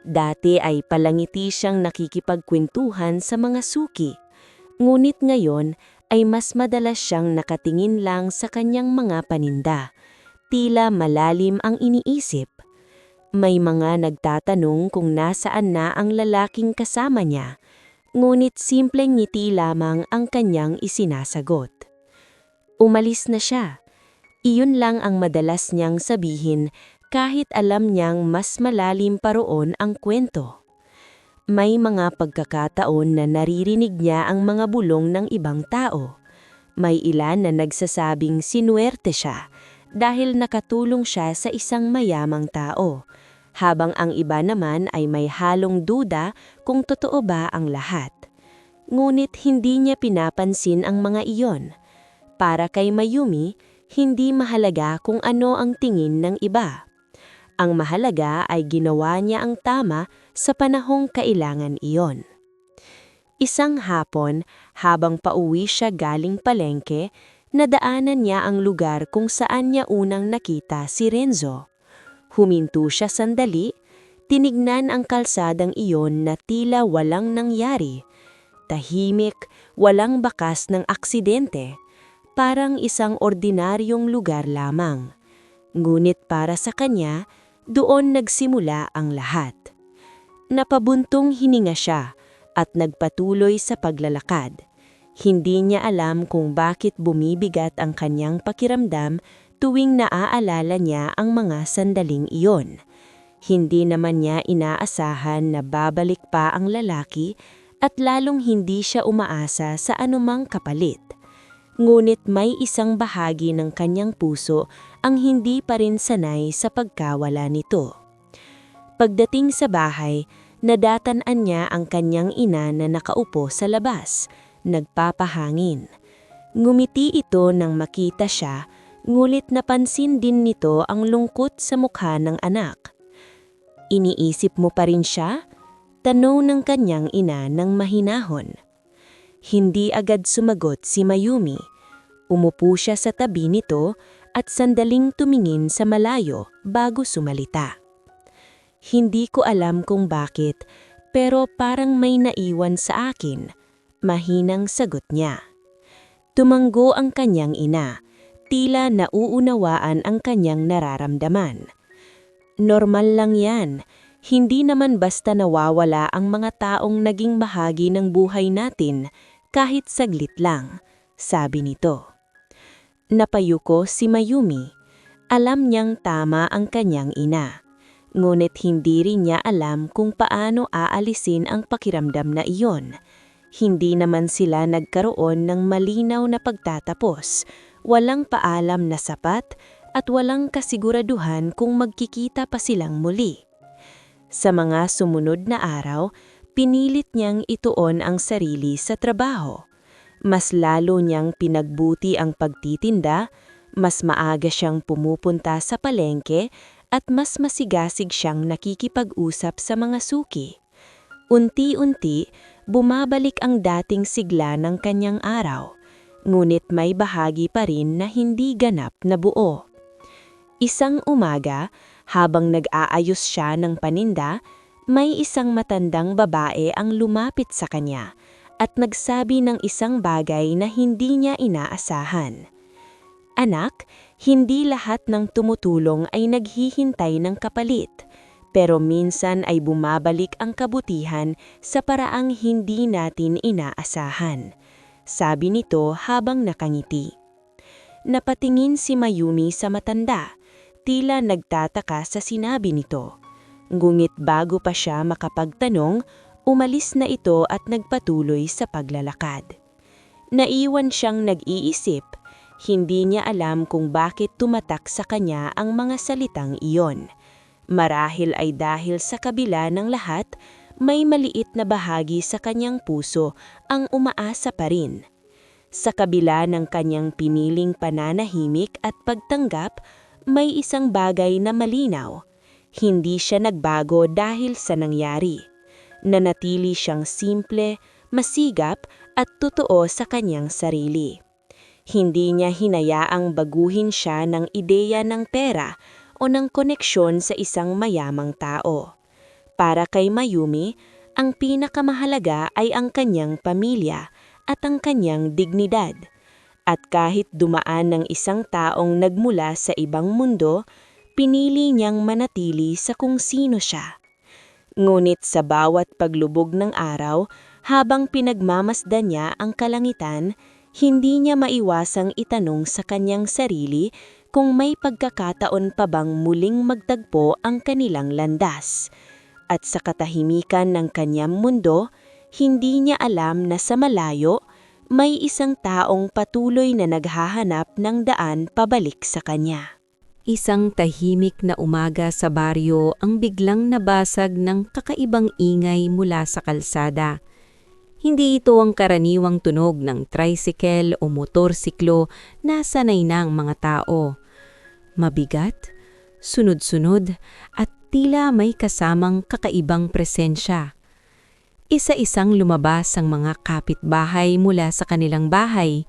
Dati ay palangiti siyang nakikipagkwentuhan sa mga suki. Ngunit ngayon ay mas madalas siyang nakatingin lang sa kanyang mga paninda. Tila malalim ang iniisip. May mga nagtatanong kung nasaan na ang lalaking kasama niya, ngunit simpleng ngiti lamang ang kanyang isinasagot. Umalis na siya. Iyon lang ang madalas niyang sabihin kahit alam niyang mas malalim pa roon ang kwento. May mga pagkakataon na naririnig niya ang mga bulong ng ibang tao. May ilan na nagsasabing sinuwerte siya dahil nakatulong siya sa isang mayamang tao, habang ang iba naman ay may halong duda kung totoo ba ang lahat. Ngunit hindi niya pinapansin ang mga iyon. Para kay Mayumi, hindi mahalaga kung ano ang tingin ng iba. Ang mahalaga ay ginawa niya ang tama sa panahong kailangan iyon. Isang hapon, habang pauwi siya galing palengke, nadaanan niya ang lugar kung saan niya unang nakita si Renzo. Huminto siya sandali, tinignan ang kalsadang iyon na tila walang nangyari. Tahimik, walang bakas ng aksidente, parang isang ordinaryong lugar lamang. Ngunit para sa kanya, doon nagsimula ang lahat. Napabuntong hininga siya at nagpatuloy sa paglalakad. Hindi niya alam kung bakit bumibigat ang kanyang pakiramdam tuwing naaalala niya ang mga sandaling iyon. Hindi naman niya inaasahan na babalik pa ang lalaki at lalong hindi siya umaasa sa anumang kapalit. Ngunit may isang bahagi ng kanyang puso ang hindi pa rin sanay sa pagkawala nito. Pagdating sa bahay, nadatanan niya ang kanyang ina na nakaupo sa labas, nagpapahangin. Ngumiti ito nang makita siya, ngulit napansin din nito ang lungkot sa mukha ng anak. "Iniisip mo pa rin siya?" tanong ng kanyang ina ng mahinahon. Hindi agad sumagot si Mayumi. Umupo siya sa tabi nito at sandaling tumingin sa malayo bago sumalita. "Hindi ko alam kung bakit, pero parang may naiwan sa akin," mahinang sagot niya. Tumanggo ang kanyang ina, tila nauunawaan ang kanyang nararamdaman. "Normal lang yan. Hindi naman basta nawawala ang mga taong naging bahagi ng buhay natin, kahit saglit lang," sabi nito. Napayuko si Mayumi. Alam niyang tama ang kanyang ina. Ngunit hindi rin niya alam kung paano aalisin ang pakiramdam na iyon. Hindi naman sila nagkaroon ng malinaw na pagtatapos, walang paalam na sapat at walang kasiguraduhan kung magkikita pa silang muli. Sa mga sumunod na araw, pinilit niyang ituon ang sarili sa trabaho. Mas lalo niyang pinagbuti ang pagtitinda, mas maaga siyang pumupunta sa palengke at mas masigasig siyang nakikipag-usap sa mga suki. Unti-unti, bumabalik ang dating sigla ng kanyang araw, ngunit may bahagi pa rin na hindi ganap na buo. Isang umaga, habang nag-aayos siya ng paninda, may isang matandang babae ang lumapit sa kanya at nagsabi ng isang bagay na hindi niya inaasahan. "Anak, hindi lahat ng tumutulong ay naghihintay ng kapalit, pero minsan ay bumabalik ang kabutihan sa paraang hindi natin inaasahan," sabi nito habang nakangiti. Napatingin si Mayumi sa matanda, tila nagtataka sa sinabi nito. Ngunit bago pa siya makapagtanong, umalis na ito at nagpatuloy sa paglalakad. Naiwan siyang nag-iisip, hindi niya alam kung bakit tumatak sa kanya ang mga salitang iyon. Marahil ay dahil sa kabila ng lahat, may maliit na bahagi sa kanyang puso ang umaasa pa rin. Sa kabila ng kanyang piniling pananahimik at pagtanggap, may isang bagay na malinaw. Hindi siya nagbago dahil sa nangyari. Nanatili siyang simple, masigap at totoo sa kanyang sarili. Hindi niya hinayaang baguhin siya ng ideya ng pera o ng koneksyon sa isang mayamang tao. Para kay Mayumi, ang pinakamahalaga ay ang kanyang pamilya at ang kanyang dignidad. At kahit dumaan ng isang taong nagmula sa ibang mundo, pinili niyang manatili sa kung sino siya. Ngunit sa bawat paglubog ng araw, habang pinagmamasdan niya ang kalangitan, hindi niya maiwasang itanong sa kanyang sarili kung may pagkakataon pa bang muling magtagpo ang kanilang landas. At sa katahimikan ng kanyang mundo, hindi niya alam na sa malayo, may isang taong patuloy na naghahanap ng daan pabalik sa kanya. Isang tahimik na umaga sa baryo ang biglang nabasag ng kakaibang ingay mula sa kalsada. Hindi ito ang karaniwang tunog ng tricycle o motorsiklo na sanay na ang mga tao. Mabigat, sunod-sunod at tila may kasamang kakaibang presensya. Isa-isang lumabas ang mga kapitbahay mula sa kanilang bahay,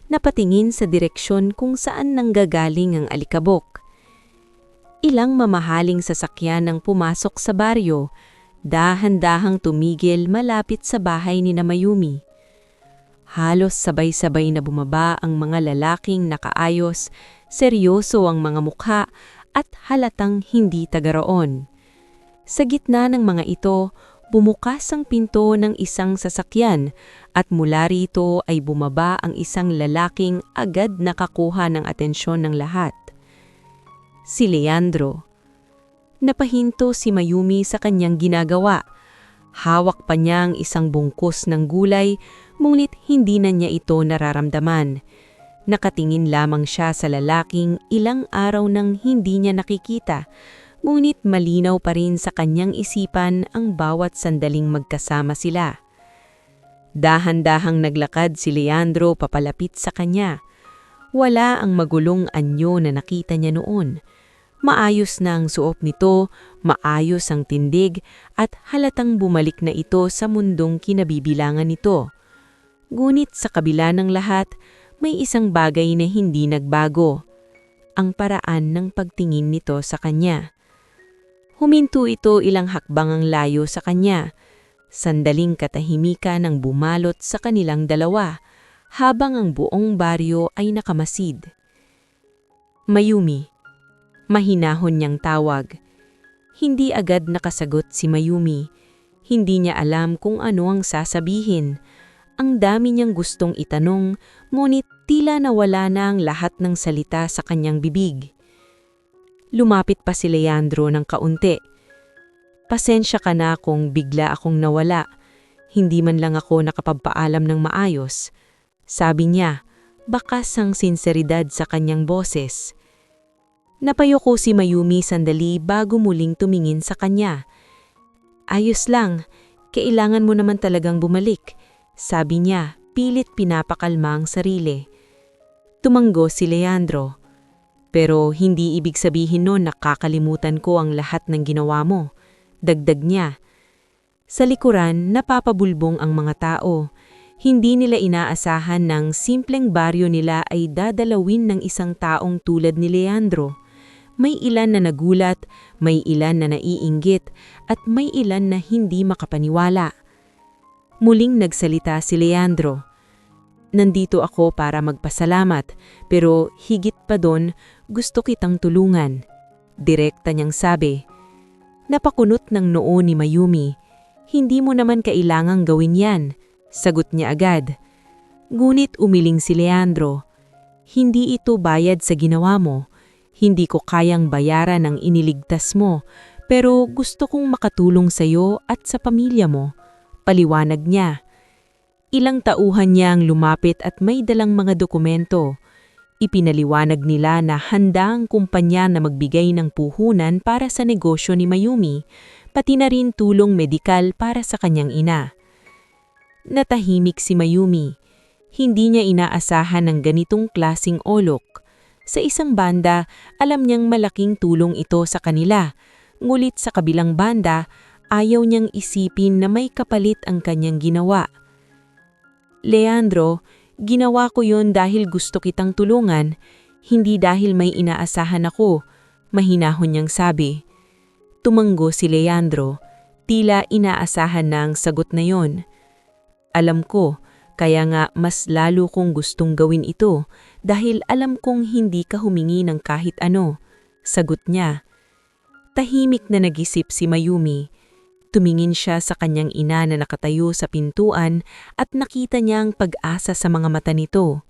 napatingin sa direksyon kung saan nanggagaling ang alikabok. Ilang mamahaling sasakyan ang pumasok sa baryo, dahan-dahang tumigil malapit sa bahay ni Mayumi. Halos sabay-sabay na bumaba ang mga lalaking nakaayos, seryoso ang mga mukha at halatang hindi taga-roon. Sa gitna ng mga ito, bumukas ang pinto ng isang sasakyan at mula rito ay bumaba ang isang lalaking agad nakakuha ng atensyon ng lahat. Si Leandro. Napahinto si Mayumi sa kanyang ginagawa. Hawak pa niya ang isang bungkus ng gulay, ngunit hindi na niya ito nararamdaman. Nakatingin lamang siya sa lalaking ilang araw nang hindi niya nakikita, ngunit malinaw pa rin sa kanyang isipan ang bawat sandaling magkasama sila. Dahan-dahang naglakad si Leandro papalapit sa kanya. Wala ang magulong anyo na nakita niya noon. Maayos na ang suot nito, maayos ang tindig, at halatang bumalik na ito sa mundong kinabibilangan nito. Ngunit sa kabila ng lahat, may isang bagay na hindi nagbago. Ang paraan ng pagtingin nito sa kanya. Huminto ito ilang hakbang ang layo sa kanya. Sandaling katahimikan ang bumalot sa kanilang dalawa, habang ang buong baryo ay nakamasid. Mayumi. Mahinahon niyang tawag. Hindi agad nakasagot si Mayumi. Hindi niya alam kung ano ang sasabihin. Ang dami niyang gustong itanong, ngunit tila nawala na ang lahat ng salita sa kanyang bibig. Lumapit pa si Leandro ng kaunti. Pasensya ka na kung bigla akong nawala. Hindi man lang ako nakapagpaalam ng maayos. Sabi niya, bakas ang sinseridad sa kanyang boses. Napayuko si Mayumi sandali bago muling tumingin sa kanya. Ayos lang, kailangan mo naman talagang bumalik, sabi niya, pilit pinapakalma ang sarili. Tumanggo si Leandro. Pero hindi ibig sabihin nun na kakalimutan ko ang lahat ng ginawa mo, dagdag niya. Sa likuran, napapabulbong ang mga tao. Hindi nila inaasahan ng simpleng baryo nila ay dadalawin ng isang taong tulad ni Leandro. May ilan na nagulat, may ilan na naiinggit, at may ilan na hindi makapaniwala. Muling nagsalita si Leandro. Nandito ako para magpasalamat, pero higit pa doon, gusto kitang tulungan. Direkta niyang sabi. Napakunot ng noo ni Mayumi. Hindi mo naman kailangang gawin yan, sagot niya agad. Ngunit umiling si Leandro. Hindi ito bayad sa ginawa mo. Hindi ko kayang bayaran ang iniligtas mo, pero gusto kong makatulong sa iyo at sa pamilya mo. Paliwanag niya. Ilang tauhan niya ang lumapit at may dalang mga dokumento. Ipinaliwanag nila na handa ang kumpanya na magbigay ng puhunan para sa negosyo ni Mayumi, pati na rin tulong medikal para sa kanyang ina. Natahimik si Mayumi. Hindi niya inaasahan ng ganitong klasing olok. Sa isang banda, alam niyang malaking tulong ito sa kanila, ngulit sa kabilang banda, ayaw niyang isipin na may kapalit ang kanyang ginawa. Leandro, ginawa ko yon dahil gusto kitang tulungan, hindi dahil may inaasahan ako, mahinahon niyang sabi. Tumanggo si Leandro, tila inaasahan na ang sagot na yon. Alam ko, Kaya nga mas lalo kong gustong gawin ito dahil alam kong hindi ka humingi ng kahit ano. Sagot niya. Tahimik na nag-isip si Mayumi. Tumingin siya sa kanyang ina na nakatayo sa pintuan at nakita niyang pag-asa sa mga mata nito.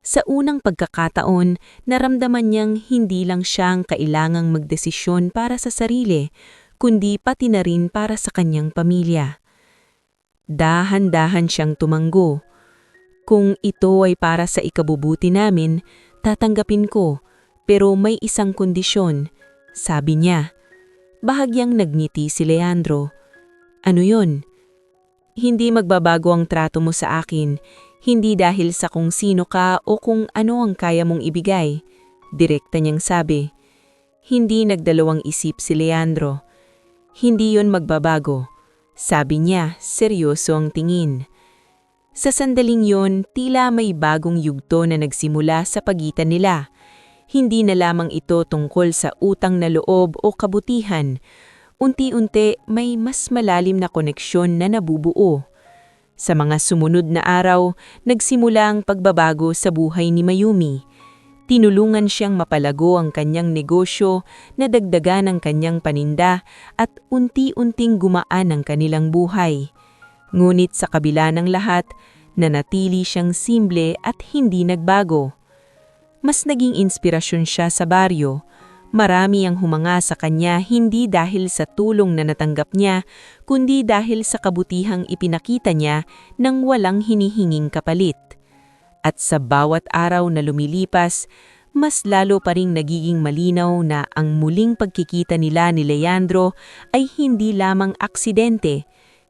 Sa unang pagkakataon, naramdaman niyang hindi lang siyang kailangang magdesisyon para sa sarili, kundi pati na rin para sa kanyang pamilya. Dahan-dahan siyang tumanggo. Kung ito ay para sa ikabubuti namin, tatanggapin ko, pero may isang kondisyon, sabi niya. Bahagyang nagngiti si Leandro. Ano yun? Hindi magbabago ang trato mo sa akin, hindi dahil sa kung sino ka o kung ano ang kaya mong ibigay. Direkta niyang sabi. Hindi nagdalawang isip si Leandro. Hindi yon magbabago. Sabi niya, seryoso ang tingin. Sa sandaling yon, tila may bagong yugto na nagsimula sa pagitan nila. Hindi na lamang ito tungkol sa utang na loob o kabutihan. Unti-unti may mas malalim na koneksyon na nabubuo. Sa mga sumunod na araw, nagsimula ang pagbabago sa buhay ni Mayumi. Tinulungan siyang mapalago ang kanyang negosyo, nadagdagan ang kanyang paninda at unti-unting gumaan ang kanilang buhay. Ngunit sa kabila ng lahat, nanatili siyang simple at hindi nagbago. Mas naging inspirasyon siya sa baryo. Marami ang humanga sa kanya hindi dahil sa tulong na natanggap niya, kundi dahil sa kabutihang ipinakita niya nang walang hinihinging kapalit. At sa bawat araw na lumilipas, mas lalo pa ring nagiging malinaw na ang muling pagkikita nila ni Leandro ay hindi lamang aksidente,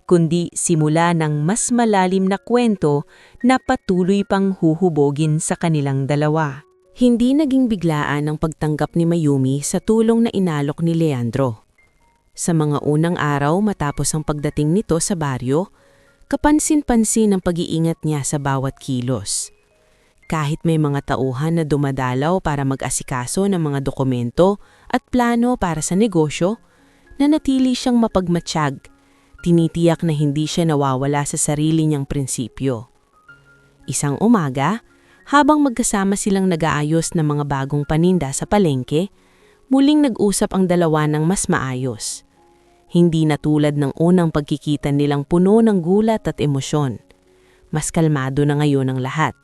kundi simula ng mas malalim na kwento na patuloy pang huhubogin sa kanilang dalawa. Hindi naging biglaan ang pagtanggap ni Mayumi sa tulong na inalok ni Leandro. Sa mga unang araw matapos ang pagdating nito sa baryo, kapansin-pansin ang pag-iingat niya sa bawat kilos. Kahit may mga tauhan na dumadalaw para mag-asikaso ng mga dokumento at plano para sa negosyo, nanatili siyang mapagmatsyag, tinitiyak na hindi siya nawawala sa sarili niyang prinsipyo. Isang umaga, habang magkasama silang nag-aayos ng mga bagong paninda sa palengke, muling nag-usap ang dalawa ng mas maayos. Hindi na tulad ng unang pagkikita nilang puno ng gulat at emosyon. Mas kalmado na ngayon ang lahat,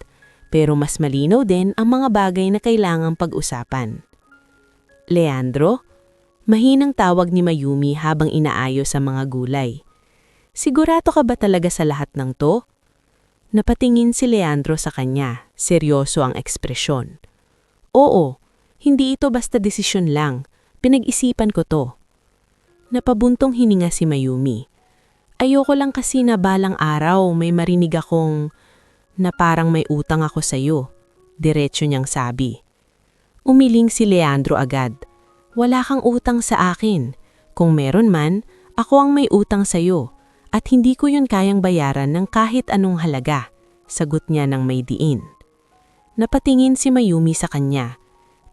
pero mas malinaw din ang mga bagay na kailangang pag-usapan. Leandro, mahinang tawag ni Mayumi habang inaayos ang mga gulay. Sigurado ka ba talaga sa lahat ng to? Napatingin si Leandro sa kanya, seryoso ang ekspresyon. Oo, hindi ito basta desisyon lang, pinag-isipan ko to. Napabuntong hininga si Mayumi. Ayoko lang kasi na balang araw may marinig akong na parang may utang ako sa'yo, diretso niyang sabi. Umiling si Leandro agad. Wala kang utang sa akin. Kung meron man, ako ang may utang sa'yo. At hindi ko yun kayang bayaran ng kahit anong halaga, sagot niya ng may diin. Napatingin si Mayumi sa kanya,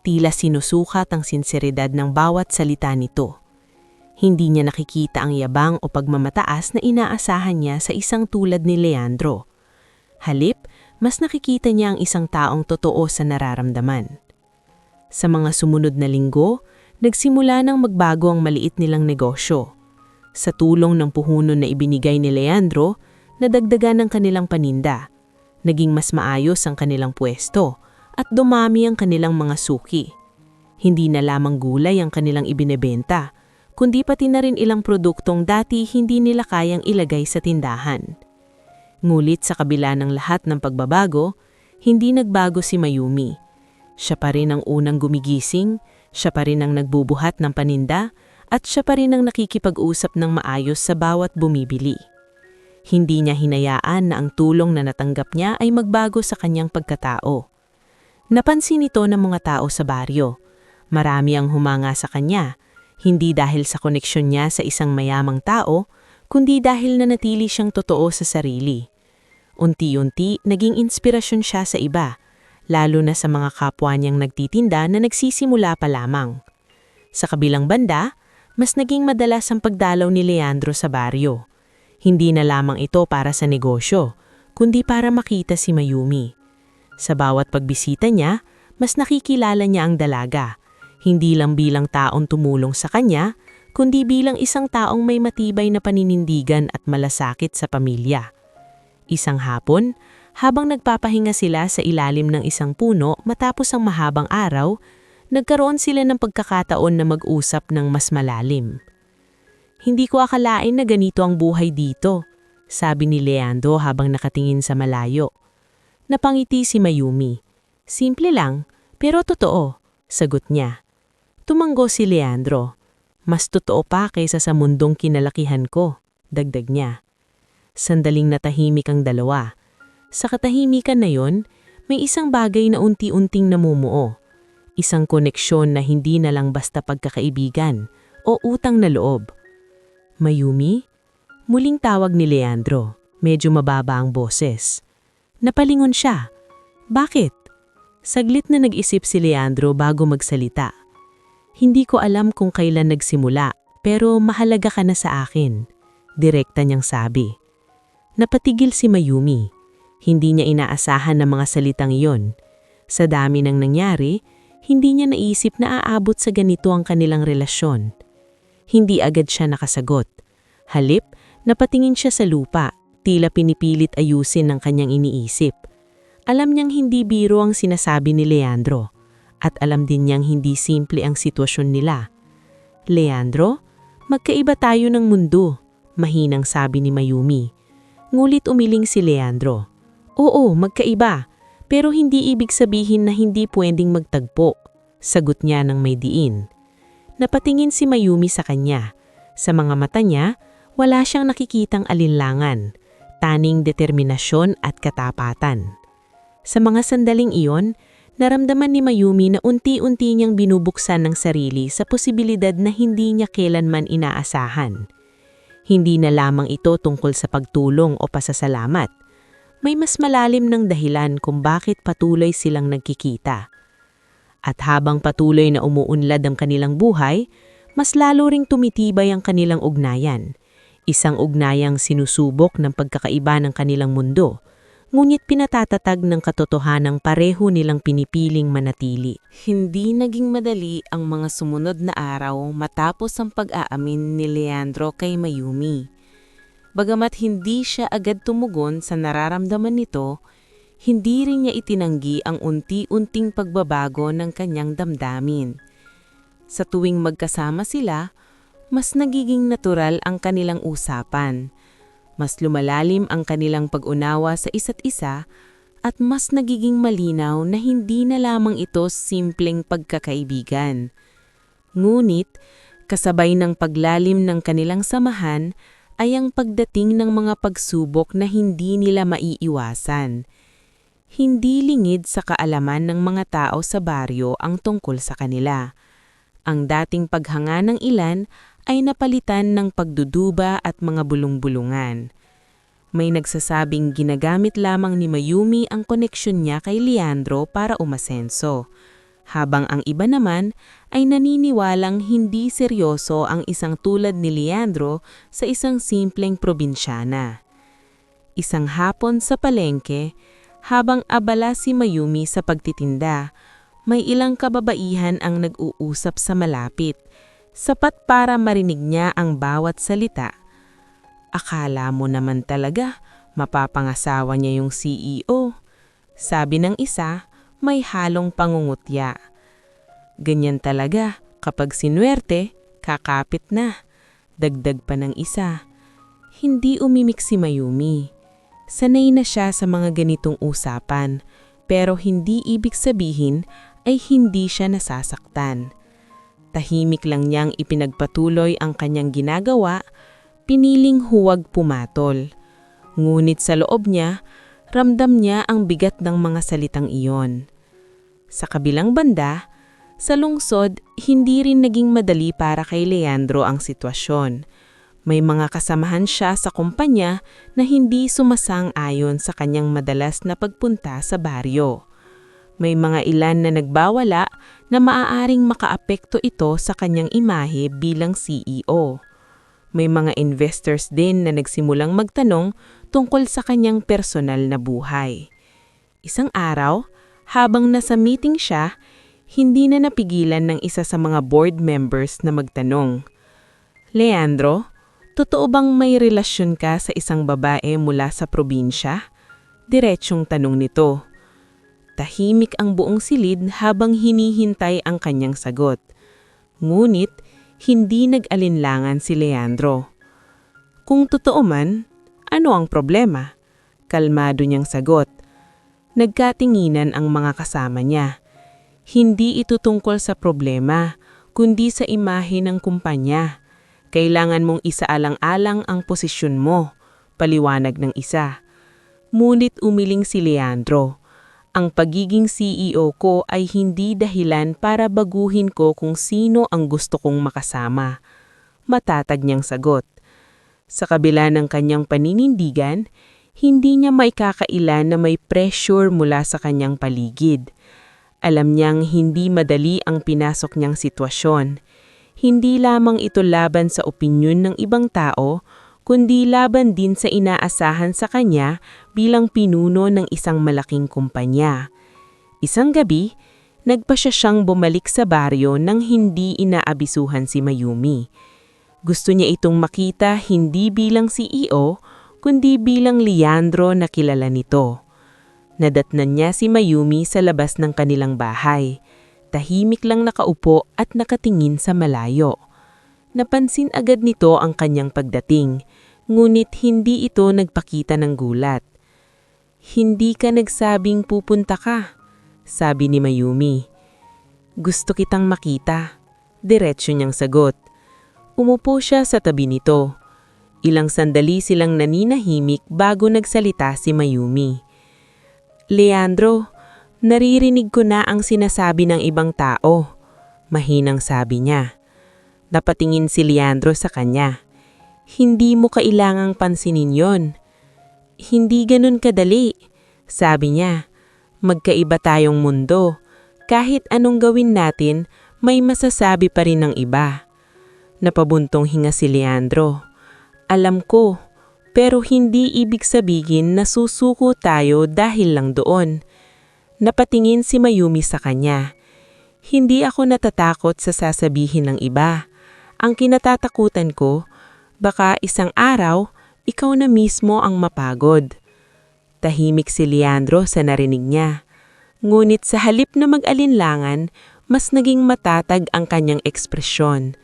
tila sinusukat ang sinseridad ng bawat salita nito. Hindi niya nakikita ang yabang o pagmamataas na inaasahan niya sa isang tulad ni Leandro. Halip, mas nakikita niya ang isang taong totoo sa nararamdaman. Sa mga sumunod na linggo, nagsimula nang magbago ang maliit nilang negosyo. Sa tulong ng puhunan na ibinigay ni Leandro, nadagdagan ang kanilang paninda. Naging mas maayos ang kanilang pwesto at dumami ang kanilang mga suki. Hindi na lamang gulay ang kanilang ibinebenta, kundi pati na rin ilang produktong dati hindi nila kayang ilagay sa tindahan. Ngulit sa kabila ng lahat ng pagbabago, hindi nagbago si Mayumi. Siya pa rin ang unang gumigising, siya pa rin ang nagbubuhat ng paninda, at siya pa rin ang nakikipag-usap ng maayos sa bawat bumibili. Hindi niya hinayaan na ang tulong na natanggap niya ay magbago sa kanyang pagkatao. Napansin ito ng mga tao sa baryo. Marami ang humanga sa kanya, hindi dahil sa koneksyon niya sa isang mayamang tao, kundi dahil nanatili siyang totoo sa sarili. Unti-unti, naging inspirasyon siya sa iba, lalo na sa mga kapwa niyang nagtitinda na nagsisimula pa lamang. Sa kabilang banda, mas naging madalas ang pagdalaw ni Leandro sa baryo. Hindi na lamang ito para sa negosyo, kundi para makita si Mayumi. Sa bawat pagbisita niya, mas nakikilala niya ang dalaga, hindi lang bilang taong tumulong sa kanya, kundi bilang isang taong may matibay na paninindigan at malasakit sa pamilya. Isang hapon, habang nagpapahinga sila sa ilalim ng isang puno matapos ang mahabang araw, nagkaroon sila ng pagkakataon na mag-usap ng mas malalim. "Hindi ko akalain na ganito ang buhay dito," sabi ni Leandro habang nakatingin sa malayo. Napangiti si Mayumi. "Simple lang, pero totoo," sagot niya. Tumanggo si Leandro. "Mas totoo pa kaysa sa mundong kinalakihan ko," dagdag niya. Sandaling natahimik ang dalawa. Sa katahimikan na yon, may isang bagay na unti-unting namumuo. Isang koneksyon na hindi na lang basta pagkakaibigan o utang na loob. "Mayumi?" Muling tawag ni Leandro. Medyo mababa ang boses. Napalingon siya. "Bakit?" Saglit na nag-isip si Leandro bago magsalita. "Hindi ko alam kung kailan nagsimula, pero mahalaga ka na sa akin," direkta niyang sabi. Napatigil si Mayumi. Hindi niya inaasahan ng mga salitang iyon. Sa dami ng nangyari, hindi niya naisip na aabot sa ganito ang kanilang relasyon. Hindi agad siya nakasagot. Halip, napatingin siya sa lupa, tila pinipilit ayusin ng kanyang iniisip. Alam niyang hindi biro ang sinasabi ni Leandro, at alam din niyang hindi simple ang sitwasyon nila. "Leandro, magkaiba tayo ng mundo," mahinang sabi ni Mayumi. Ngulit umiling si Leandro. "Oo, magkaiba, pero hindi ibig sabihin na hindi pwedeng magtagpo," sagot niya ng may diin. Napatingin si Mayumi sa kanya. Sa mga mata niya, wala siyang nakikitang alinlangan, taning determinasyon at katapatan. Sa mga sandaling iyon, naramdaman ni Mayumi na unti-unti niyang binubuksan ng sarili sa posibilidad na hindi niya kailanman inaasahan. Hindi na lamang ito tungkol sa pagtulong o pasasalamat. May mas malalim ng dahilan kung bakit patuloy silang nagkikita. At habang patuloy na umuunlad ang kanilang buhay, mas lalo ring tumitibay ang kanilang ugnayan. Isang ugnayang sinusubok ng pagkakaiba ng kanilang mundo, ngunit pinatatatag ng katotohanang pareho nilang pinipiling manatili. Hindi naging madali ang mga sumunod na araw matapos ang pag-aamin ni Leandro kay Mayumi. Bagamat hindi siya agad tumugon sa nararamdaman nito, hindi rin niya itinanggi ang unti-unting pagbabago ng kanyang damdamin. Sa tuwing magkasama sila, mas nagiging natural ang kanilang usapan. Mas lumalalim ang kanilang pag-unawa sa isa't isa at mas nagiging malinaw na hindi na lamang ito simpleng pagkakaibigan. Ngunit, kasabay ng paglalim ng kanilang samahan ay ang pagdating ng mga pagsubok na hindi nila maiiwasan. Hindi lingid sa kaalaman ng mga tao sa baryo ang tungkol sa kanila. Ang dating paghanga ng ilan ay napalitan ng pagduduba at mga bulong-bulungan. May nagsasabing ginagamit lamang ni Mayumi ang koneksyon niya kay Leandro para umasenso, habang ang iba naman ay naniniwalang hindi seryoso ang isang tulad ni Leandro sa isang simpleng probinsyana. Isang hapon sa palengke, habang abala si Mayumi sa pagtitinda, may ilang kababaihan ang nag-uusap sa malapit, sapat para marinig niya ang bawat salita. "Akala mo naman talaga, mapapangasawa niya yung CEO," sabi ng isa, may halong pangungutya. "Ganyan talaga, kapag sinuwerte, kakapit na," dagdag pa ng isa. Hindi umimik si Mayumi. Sanay na siya sa mga ganitong usapan, pero hindi ibig sabihin ay hindi siya nasasaktan. Tahimik lang niyang ipinagpatuloy ang kanyang ginagawa, piniling huwag pumatol. Ngunit sa loob niya, ramdam niya ang bigat ng mga salitang iyon. Sa kabilang banda, sa lungsod, hindi rin naging madali para kay Leandro ang sitwasyon. May mga kasamahan siya sa kumpanya na hindi sumasang-ayon sa kanyang madalas na pagpunta sa baryo. May mga ilan na nagbawala na maaaring makaapekto ito sa kanyang imahe bilang CEO. May mga investors din na nagsimulang magtanong tungkol sa kanyang personal na buhay. Isang araw, habang nasa meeting siya, hindi na napigilan ng isa sa mga board members na magtanong, "Leandro, totoo bang may relasyon ka sa isang babae mula sa probinsya?" Diretsyong tanong nito. Tahimik ang buong silid habang hinihintay ang kanyang sagot. Ngunit, hindi nag-alinlangan si Leandro. "Kung totoo man, ano ang problema?" Kalmado niyang sagot. Nagkatinginan ang mga kasama niya. Hindi ito tungkol sa problema, kundi sa imahe ng kumpanya. Kailangan mong isaalang-alang ang posisyon mo, paliwanag ng isa. Ngunit umiling si Leandro. Ang pagiging CEO ko ay hindi dahilan para baguhin ko kung sino ang gusto kong makasama. Matatag niyang sagot. Sa kabila ng kanyang paninindigan, hindi niya maikakailan na may pressure mula sa kanyang paligid. Alam niyang hindi madali ang pinasok niyang sitwasyon. Hindi lamang ito laban sa opinyon ng ibang tao, kundi laban din sa inaasahan sa kanya bilang pinuno ng isang malaking kumpanya. Isang gabi, nagpasya siyang bumalik sa baryo nang hindi inaabisuhan si Mayumi. Gusto niya itong makita hindi bilang CEO, kundi bilang Leandro na kilala nito. Nadatnan niya si Mayumi sa labas ng kanilang bahay. Tahimik lang nakaupo at nakatingin sa malayo. Napansin agad nito ang kanyang pagdating, ngunit hindi ito nagpakita ng gulat. "Hindi ka nagsabing pupunta ka," sabi ni Mayumi. "Gusto kitang makita," diretsyo niyang sagot. Umupo siya sa tabi nito. Ilang sandali silang naninahimik bago nagsalita si Mayumi. "Leandro, naririnig ko na ang sinasabi ng ibang tao," mahinang sabi niya. Napatingin si Leandro sa kanya. "Hindi mo kailangang pansinin yon." "Hindi ganun kadali," sabi niya. "Magkaiba tayong mundo. Kahit anong gawin natin, may masasabi pa rin ng iba." Napabuntong hinga si Leandro. "Alam ko, pero hindi ibig sabihin na susuko tayo dahil lang doon." Napatingin si Mayumi sa kanya. "Hindi ako natatakot sa sasabihin ng iba. Ang kinatatakutan ko, baka isang araw, ikaw na mismo ang mapagod." Tahimik si Leandro sa narinig niya. Ngunit sa halip na mag-alinlangan, mas naging matatag ang kanyang ekspresyon.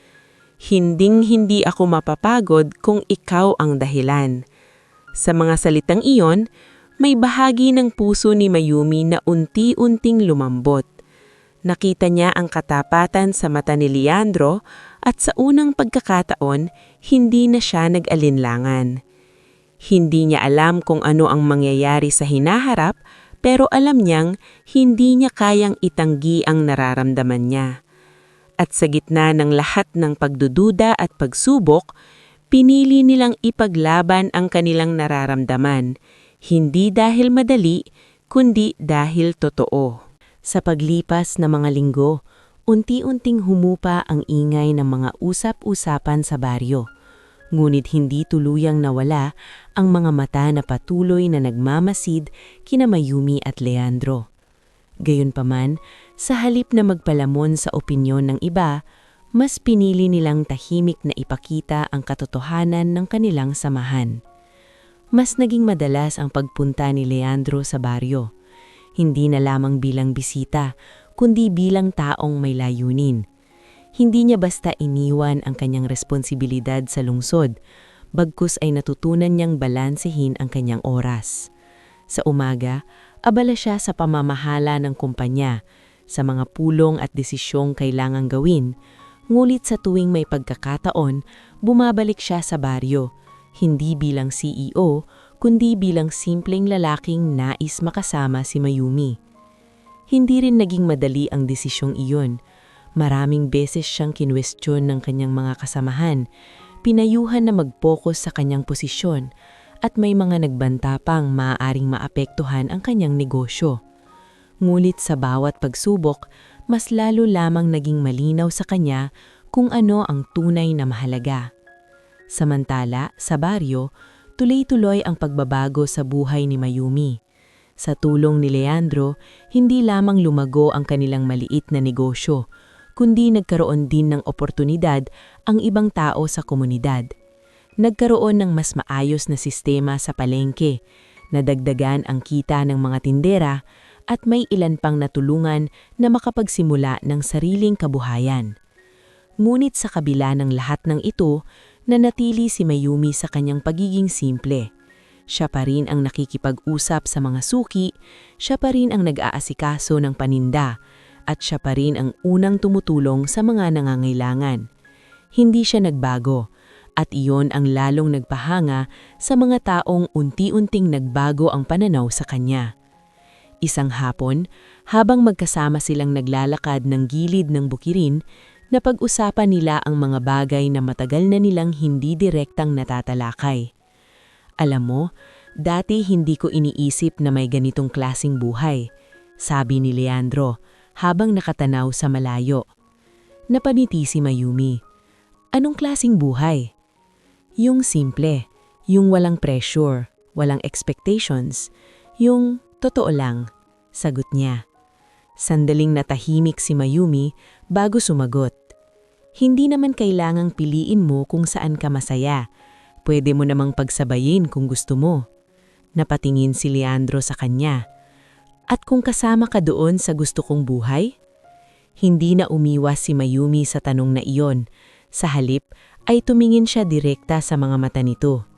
"Hinding-hindi ako mapapagod kung ikaw ang dahilan." Sa mga salitang iyon, may bahagi ng puso ni Mayumi na unti-unting lumambot. Nakita niya ang katapatan sa mata ni Leandro at sa unang pagkakataon, hindi na siya nag-alinlangan. Hindi niya alam kung ano ang mangyayari sa hinaharap, pero alam niyang hindi niya kayang itanggi ang nararamdaman niya. At sa gitna ng lahat ng pagdududa at pagsubok, pinili nilang ipaglaban ang kanilang nararamdaman, hindi dahil madali, kundi dahil totoo. Sa paglipas ng mga linggo, unti-unting humupa ang ingay ng mga usap-usapan sa baryo. Ngunit hindi tuluyang nawala ang mga mata na patuloy na nagmamasid kina Mayumi at Leandro. Gayunpaman, sa halip na magpalamon sa opinyon ng iba, mas pinili nilang tahimik na ipakita ang katotohanan ng kanilang samahan. Mas naging madalas ang pagpunta ni Leandro sa baryo, hindi na lamang bilang bisita, kundi bilang taong may layunin. Hindi niya basta iniwan ang kanyang responsibilidad sa lungsod, bagkus ay natutunan niyang balansehin ang kanyang oras. Sa umaga, abala siya sa pamamahala ng kumpanya, sa mga pulong at desisyong kailangang gawin, ngulit sa tuwing may pagkakataon, bumabalik siya sa baryo, hindi bilang CEO, kundi bilang simpleng lalaking nais makasama si Mayumi. Hindi rin naging madali ang desisyong iyon. Maraming beses siyang kinwestiyon ng kanyang mga kasamahan, pinayuhan na mag-focus sa kanyang posisyon, at may mga nagbanta pang maaaring maapektuhan ang kanyang negosyo. Ngunit sa bawat pagsubok, mas lalo lamang naging malinaw sa kanya kung ano ang tunay na mahalaga. Samantala, sa baryo, Tuloy-tuloy ang pagbabago sa buhay ni Mayumi. Sa tulong ni Leandro, hindi lamang lumago ang kanilang maliit na negosyo, kundi nagkaroon din ng oportunidad ang ibang tao sa komunidad. Nagkaroon ng mas maayos na sistema sa palengke, nadagdagan ang kita ng mga tindera, at may ilan pang natulungan na makapagsimula ng sariling kabuhayan. Ngunit sa kabila ng lahat ng ito, nanatili si Mayumi sa kanyang pagiging simple. Siya pa rin ang nakikipag-usap sa mga suki, siya pa rin ang nag-aasikaso ng paninda, at siya pa rin ang unang tumutulong sa mga nangangailangan. Hindi siya nagbago, at iyon ang lalong nagpahanga sa mga taong unti-unting nagbago ang pananaw sa kanya. Isang hapon, habang magkasama silang naglalakad ng gilid ng bukirin, napag-usapan nila ang mga bagay na matagal na nilang hindi direktang natatalakay. Alam mo, dati hindi ko iniisip na may ganitong klasing buhay, sabi ni Leandro habang nakatanaw sa malayo. Napaniti si Mayumi. Anong klasing buhay? Yung simple, yung walang pressure, walang expectations, yung totoo lang, sagot niya. Sandaling natahimik si Mayumi bago sumagot. Hindi naman kailangang piliin mo kung saan ka masaya. Pwede mo namang pagsabayin kung gusto mo. Napatingin si Leandro sa kanya. At kung kasama ka doon sa gusto kong buhay? Hindi na umiwas si Mayumi sa tanong na iyon. Sa halip ay tumingin siya direkta sa mga mata nito.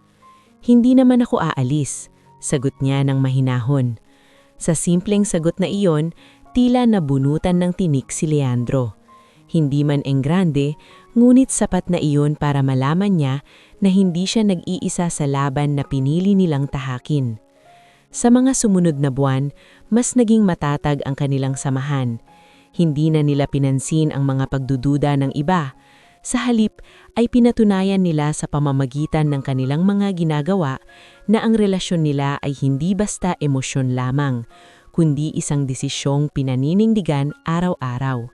Hindi naman ako aalis, sagot niya ng mahinahon. Sa simpleng sagot na iyon, tila nabunutan ng tinik si Leandro. Hindi man enggrande, ngunit sapat na iyon para malaman niya na hindi siya nag-iisa sa laban na pinili nilang tahakin. Sa mga sumunod na buwan, mas naging matatag ang kanilang samahan. Hindi na nila pinansin ang mga pagdududa ng iba. Sa halip ay pinatunayan nila sa pamamagitan ng kanilang mga ginagawa na ang relasyon nila ay hindi basta emosyon lamang, kundi isang desisyong pinaninindigan araw-araw.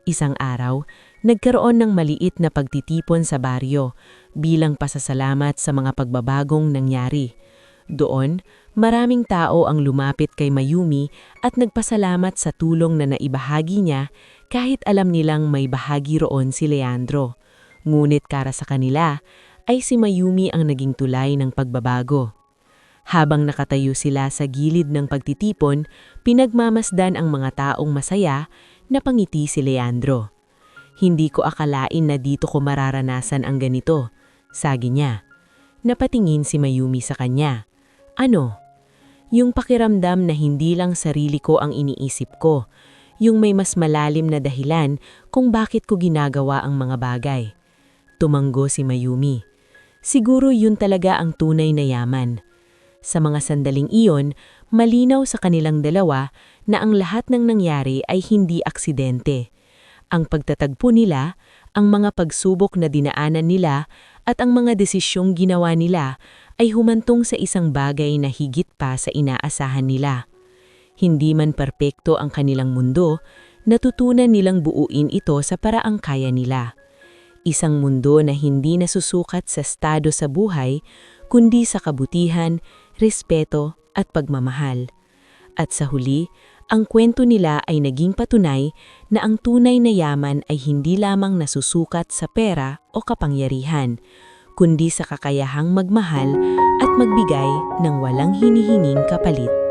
Isang araw, nagkaroon ng maliit na pagtitipon sa baryo bilang pasasalamat sa mga pagbabagong nangyari. Doon, maraming tao ang lumapit kay Mayumi at nagpasalamat sa tulong na naibahagi niya kahit alam nilang may bahagi roon si Leandro. Ngunit para sa kanila, ay si Mayumi ang naging tulay ng pagbabago. Habang nakatayo sila sa gilid ng pagtitipon, pinagmamasdan ang mga taong masaya, napangiti si Leandro. Hindi ko akalain na dito ko mararanasan ang ganito, sagi niya. Napatingin si Mayumi sa kanya. Ano? Yung pakiramdam na hindi lang sarili ko ang iniisip ko, yung may mas malalim na dahilan kung bakit ko ginagawa ang mga bagay. Tumanggo si Mayumi. Siguro yun talaga ang tunay na yaman. Sa mga sandaling iyon, malinaw sa kanilang dalawa na ang lahat ng nangyari ay hindi aksidente. Ang pagtatagpo nila, ang mga pagsubok na dinaanan nila, at ang mga desisyong ginawa nila ay humantong sa isang bagay na higit pa sa inaasahan nila. Hindi man perpekto ang kanilang mundo, natutunan nilang buuin ito sa paraang kaya nila. Isang mundo na hindi nasusukat sa estado sa buhay, kundi sa kabutihan, respeto at pagmamahal. At sa huli, ang kwento nila ay naging patunay na ang tunay na yaman ay hindi lamang nasusukat sa pera o kapangyarihan, kundi sa kakayahang magmahal at magbigay ng walang hinihinging kapalit.